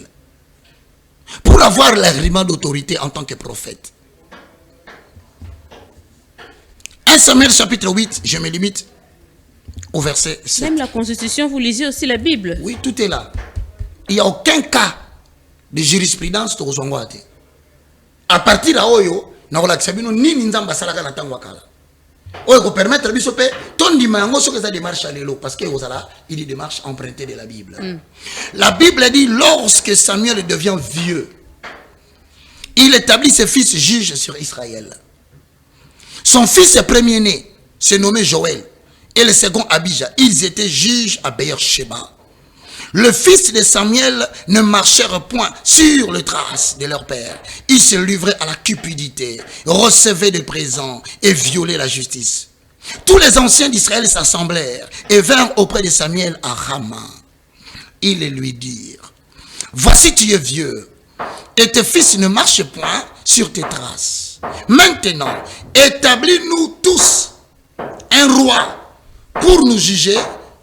pour avoir l'agrément d'autorité en tant que prophète, 1 Samuel chapitre 8, je me limite au verset 7. Même la Constitution, vous lisez aussi la Bible. Oui, tout est là. Il n'y a aucun cas de jurisprudence à partir de Oyo, na relaxabino ni nzamba salaka na tango akala. Oyo ko permettre biso pe tondi mango so que ça démarche à l'élo parce que ozala il y a des démarches empruntées de la Bible. La Bible dit lorsque Samuel devient vieux, il établit ses fils juges sur Israël. Son fils premier-né se nommait Joël et le second Abijah. Ils étaient juges à Beersheba. Le fils de Samuel ne marchèrent point sur les traces de leur père. Ils se livraient à la cupidité, recevaient des présents et violaient la justice. Tous les anciens d'Israël s'assemblèrent et vinrent auprès de Samuel à Rama. Ils lui dirent, voici tu es vieux et tes fils ne marchent point sur tes traces. Maintenant, établis-nous tous un roi pour nous juger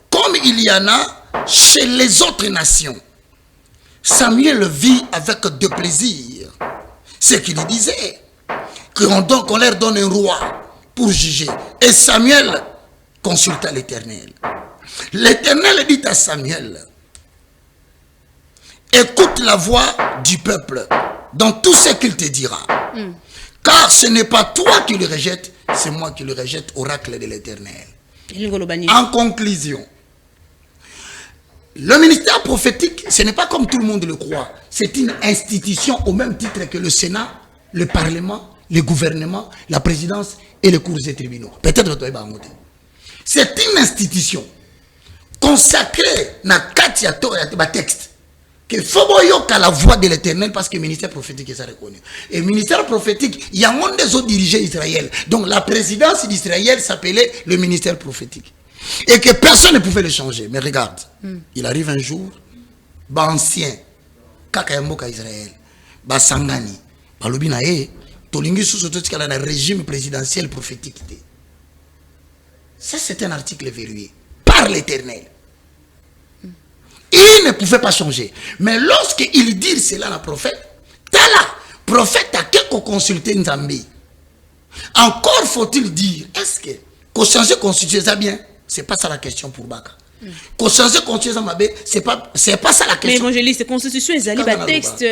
comme il y en a chez les autres nations. Samuel vit avec de plaisir ce qu'il disait, qu'on leur donne un roi pour juger. Et Samuel consulta l'Éternel. L'Éternel dit à Samuel, écoute la voix du peuple dans tout ce qu'il te dira. Car ce n'est pas toi qui le rejettes, c'est moi qui le rejette, oracle de l'Éternel. En conclusion, le ministère prophétique, ce n'est pas comme tout le monde le croit. C'est une institution au même titre que le Sénat, le Parlement, le gouvernement, la présidence et les cours et tribunaux. Peut-être que c'est une institution consacrée dans 4 textes. Que faut qu'à la voix de l'Éternel parce que le ministère prophétique est reconnu. Et le ministère prophétique, il y a un des autres dirigeants Israël. Donc la présidence d'Israël s'appelait le ministère prophétique. Et que personne ne pouvait le changer. Mais regarde, il arrive un jour, ancien, Kakayamboka Israël, Sangani, Balobinae, Tolingi sous le régime présidentiel prophétique. Ça, c'est un article verrouillé par l'Éternel. Il ne pouvait pas changer. Mais lorsqu'il dit cela à la prophète, Tala, prophète a quelqu'un consulté Nzambi. Encore faut-il dire, est-ce que changer la constitution, ça bien? C'est pas ça la question pour Baka. Qu'on change la constitution, c'est pas ça la question. Mais évangéliste, la constitution, ils allaient le texte.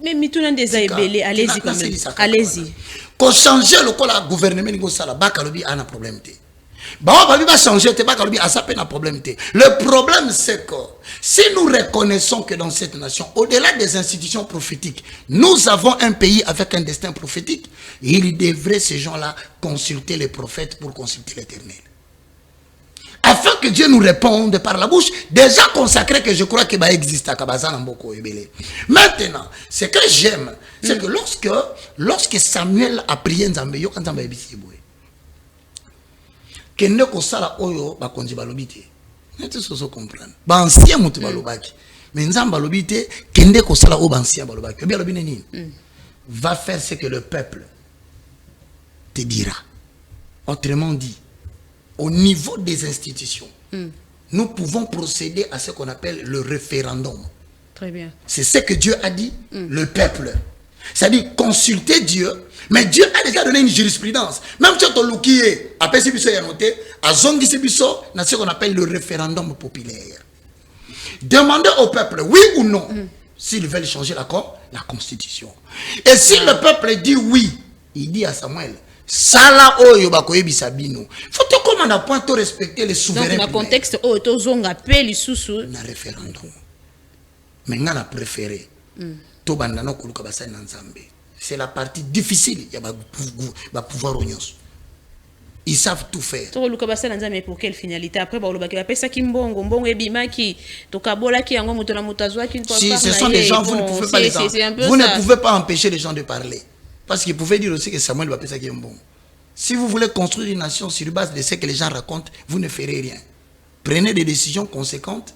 Mais mituna des aibélés, allez-y quand même. Allez-y. Qu'on change le gouvernement, Baka lobi a un problème. Le problème, c'est que si nous reconnaissons que dans cette nation, au-delà des institutions prophétiques, nous avons un pays avec un destin prophétique, il devrait ces gens-là consulter les prophètes pour consulter l'Éternel. Afin que Dieu nous réponde par la bouche déjà consacrée que je crois qu'il va exister à Kabazan Mboko Ebele. Maintenant, ce que j'aime, c'est que lorsque Samuel a prié Nzambe, quand Nzambe Ebisiboué, kende ko sala oyo ba konzi balobité nete soso comprendre ba ancien mutu balobaki mais nzamba balobité kende ko sala o ba ancien balobaki bien lobine nini va faire ce que le peuple te dira. Autrement dit, au niveau des institutions nous pouvons procéder à ce qu'on appelle le référendum. Très bien. C'est ce que Dieu a dit, le peuple. C'est-à-dire consulter Dieu, mais Dieu a déjà donné une jurisprudence. Même si tu as après ce biso noté, à zongi ce biso, na ce qu'on appelle le référendum populaire. Demandez au peuple, oui ou non, s'ils veulent changer la constitution. Et si le peuple dit oui, il dit à Samuel, Sala oyo bakoyebi sabino. Faut que comme on a point respecter les souverains. Donc dans le contexte où to zonga pe lisusu na référendum. Mais on a préféré to bandana kuluka basali na Nzambe. C'est la partie difficile, il y a pouvoir onyos. Ils savent tout faire. To kuluka basali na Nzambe pour quelle finalité? Après ba lobaki ba pesa ki mbongo ebimaki to kabola ki yango moto na mutazwa ki. Si ce sont des gens, vous ne pouvez pas les vous ne pouvez pas empêcher les gens de parler. Parce qu'il pouvait dire aussi que Samuel va penser qu'il est bon. Si vous voulez construire une nation sur base de ce que les gens racontent, vous ne ferez rien. Prenez des décisions conséquentes.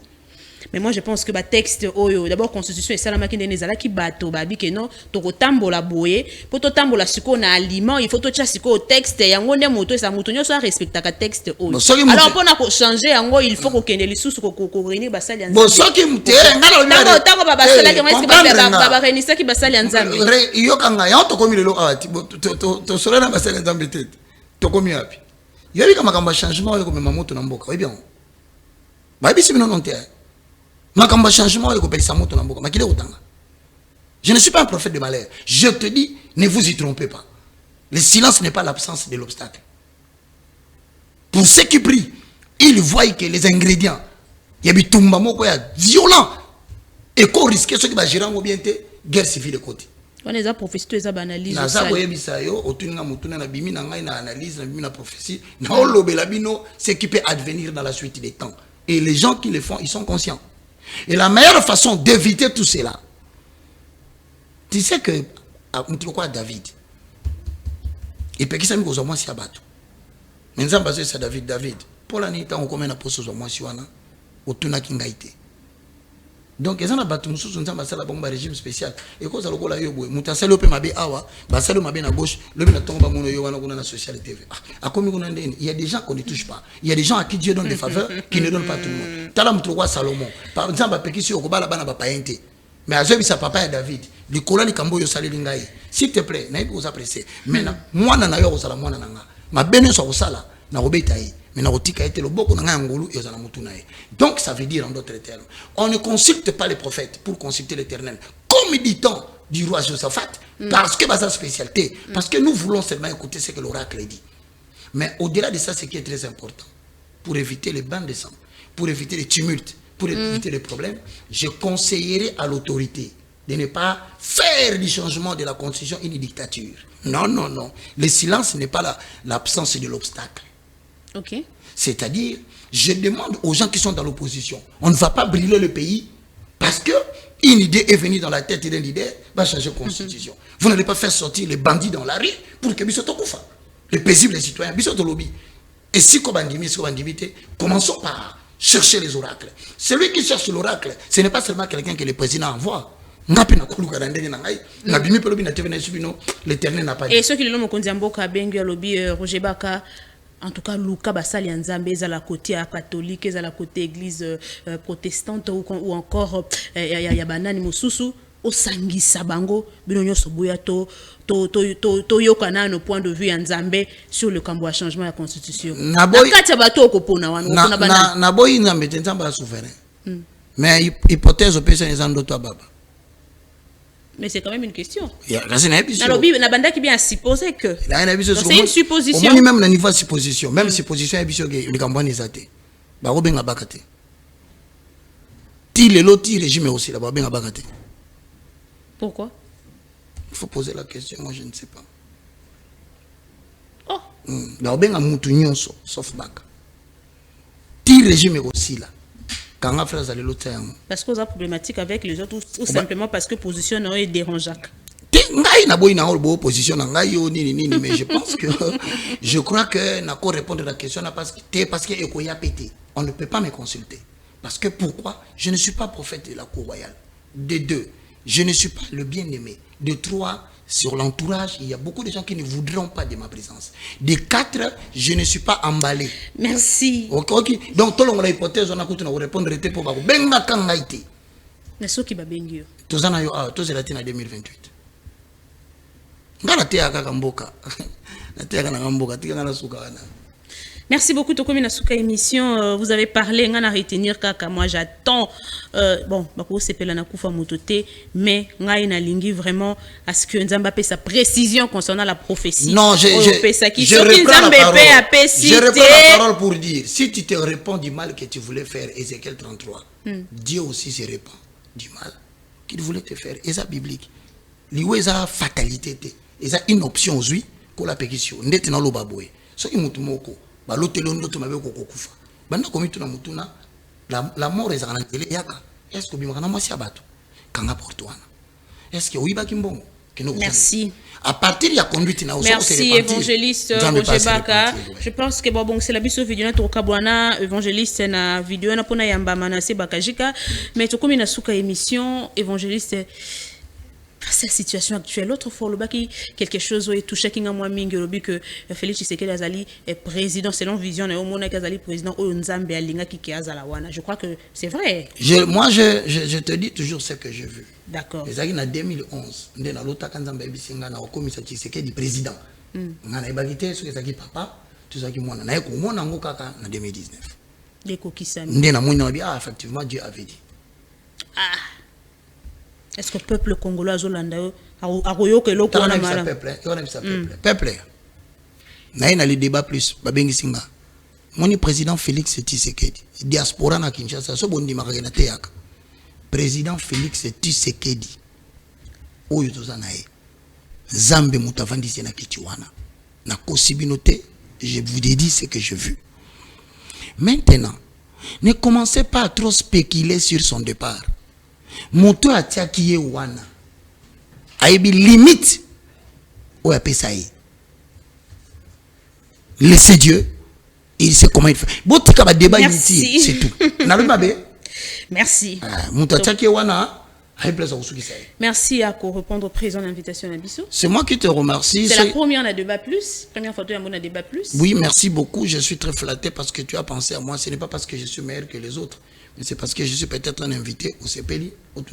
Mais moi je pense que le texte, d'abord constitution et salamaki nezala ki bato babi que non, to tambola boye, pour to tambola siko na aliment, il faut to tia siko texte yango ne moto sa moto nyo so respecta ka texte oyo. Alors pour na ko changer yango, il faut ko kende lisusu ko réunir basali ya Nzambe. Bon soki mtere ngala tango ba basala ke moi ba réunir ki basali ya Nzambe. Yo kanga ya to komi lelo awati to sola na basali ya Nzambe tete. To komi api. Yo bi kama kamba changement yo ko mema moto na mboka. Oui bien. Ba bi sibino non te. Changement, je ne suis pas un prophète de malheur. Je te dis, ne vous y trompez pas. Le silence n'est pas l'absence de l'obstacle. Pour ceux qui prient, ils voient que les ingrédients, il y a du tumbamo violent et qu'on risque ceux qui vont gérer en bien guerre civile de côté. On est à prophétie, tu es à analyse. Na za boye bisayo, otunga mutuna na bimi na ngai na analyse na bimi na prophétie, na olobela bino ce qui peut advenir dans la suite des temps. Et les gens qui le font, ils sont conscients. Et la meilleure façon d'éviter tout cela, tu sais que David, et puis qui s'est mis aux hommes si abattu. Maintenant, parce que c'est David, pour l'année, on commence à poser aux hommes si on a au tuna kingaïté. Donc, ils ont abattu, nous sommes dans un régime spécial. Et quand ça le yo boy, muta salo pe mabe awa, ba salo mabe na gauche, le na tomba mono yo wana kuna na social TV. A komi kuna ndeni, il y a des gens qu'on ne touche pas. Il y a des gens à qui Dieu donne des faveurs qui ne donnent pas tout le monde. Tala mutro Salomon. Par exemple, ba pekisi yo ko bala bana ba paente. Mais azobi sa papa et David, li kola li kambo yo sali lingai. S'il te plaît, na vous apprécier. Maintenant, moi na yo ko sala moi na nga. Ma bene so ko sala na robeta yi. Donc ça veut dire en d'autres termes, on ne consulte pas les prophètes pour consulter l'Éternel. Comme dit-on du roi Josaphat, Parce que sa spécialité. Parce que nous voulons seulement écouter ce que l'oracle dit. Mais au-delà de ça, ce qui est très important, pour éviter les bains de sang, pour éviter les tumultes, pour éviter les problèmes, je conseillerais à l'autorité de ne pas faire du changement de la constitution une dictature. Non, non, non. Le silence n'est pas l'absence de l'obstacle. Ok. C'est-à-dire, je demande aux gens qui sont dans l'opposition, on ne va pas brûler le pays parce que une idée est venue dans la tête d'un leader, va changer la constitution. Vous n'allez pas faire sortir les bandits dans la rue pour que Bissot Koufa. Les paisibles les citoyens, Bissot lobby. Et si commençons par chercher les oracles. Celui qui cherche l'oracle, ce n'est pas seulement quelqu'un que le président envoie. L'éternel n'a pas dit. Et ceux qui le nom Kondiamboka, Bengue, Lobby, Roger Baka, en tout cas, Luka Basali Nzambe, à la côté catholique, à la côté église protestante ou encore Yabanani Mosusu, au Sangi Sabango, Binonyo Sobuya to yokana no point de vue Nzambe sur le cambo à changement de la constitution. Naboy Nzambe Nzamba souverain. Mais hypothèse au pays des Andoto Baba. Mais c'est quand même une question. C'est une supposition. Même le niveau de supposition, même supposition, il y a des athées. L'autre régime aussi là-bas. Pourquoi? Il faut poser la question, moi je ne sais pas. Oh. Sauf Baka. Ti régime aussi là. Parce qu'on a problématique avec les autres ou simplement parce que position est dérangeante. Mais je pense que je crois que n'a pas répondre à la question parce que on ne peut pas me consulter. Parce que pourquoi? Je ne suis pas prophète de la cour royale. De deux, je ne suis pas le bien-aimé. De trois, sur l'entourage, il y a beaucoup de gens qui ne voudront pas de ma présence. De quatre, je ne suis pas emballé. Merci. Ok. Donc, tout le monde a l'hypothèse, on a répondre pour vous. Benga kangaiti. Mais ce qui va bien. Tous en a tous en 2028. Ngala te aka kamboka. Na te aka na kamboka, tika na suka wana. Merci beaucoup, Tokomi Nasuka émission. Vous avez parlé, on a retenir kaka. Moi, j'attends. Bon, c'est Pelana Koufa Mototé, mais on a lingui vraiment à ce que Nzamba paie sa précision concernant la prophétie. Non, je reprends la parole pour dire, si tu te réponds du mal que tu voulais faire, Ézéchiel 33, Dieu aussi se répand du mal qu'il voulait te faire. Et ça biblique. Liou eza fatalité, eza une option aujourd'hui pour la pétition. Ndete na lo baboué. So imutumoko. La mort est en télé. Est-ce que vous est-ce que oui, merci. À partir de la conduite, merci, évangéliste Roger Baka. Je pense que bon, c'est la biso vidéo na tokabwana évangéliste na vidéo na pona yamba manase bakajika. Mais tokomi na suka émission évangéliste. Cette situation actuelle, l'autre fois, quelque chose est touché qui moi mingi que Félix Tshisekedi Azali est président selon vision et au monde Azali président au Nzambe alinga qui azalawana. Je crois que c'est vrai. Moi je te dis toujours ce que j'ai vu. D'accord. Ezali na 2011, ndena lota kanzamba ebisinga na okomisa Tshisekedi président. Ngana ebagité ce que ça qui papa, tout ça qui mona na ko mona ngo kaka na 2019. Deko kisami. Ndena mona bi effectivement Dieu avait dit. Ah. Est-ce que le peuple congolais a royoke lo ko na mala peuple na ina le débat plus babengi singa moni président Félix Tshisekedi diaspora na Kinshasa so bondi makagena te yaka président Félix Tshisekedi oyo tozana e Zambe mutavandisi na kitiwana na kosibinote. Je vous ai dit ce que j'ai vu. Maintenant, ne commencez pas à trop spéculer sur son départ. Moto atiaki ye wana aibi limite ou a pesaï. Laissez Dieu, il sait comment il fait. Botika ba débat inutile, c'est tout. Merci. Moto atiaki ye wana merci à répondre au président de l'invitation à Bissot. C'est moi qui te remercie. C'est la première na débat plus. Première fois que tu as un débat plus. Oui, merci beaucoup. Je suis très flatté parce que tu as pensé à moi. Ce n'est pas parce que je suis meilleur que les autres. Mais c'est parce que je suis peut-être un invité au CPLI. Je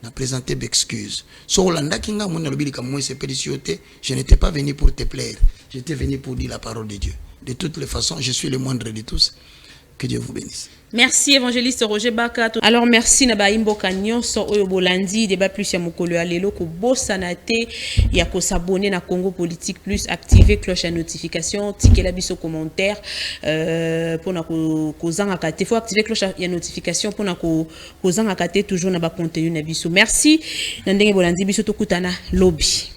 présenté d'excuses. Je n'étais pas venu pour te plaire. J'étais venu pour dire la parole de Dieu. De toutes les façons, je suis le moindre de tous. Que Dieu vous bénisse. Merci évangéliste Roger Baka. Alors merci na baimbo nyonso oyo bolandi débat plus ya mokolo ya lelo ko bosana te ya ko s'abonner na Congo Politique Plus, activer cloche à notification, tikela biso commentaire pour na ko zanga kate, faut activer cloche ya notification pour na ko zanga kate toujours na ba contenu na biso. Merci na ndenge bolandi biso tokutana lobby.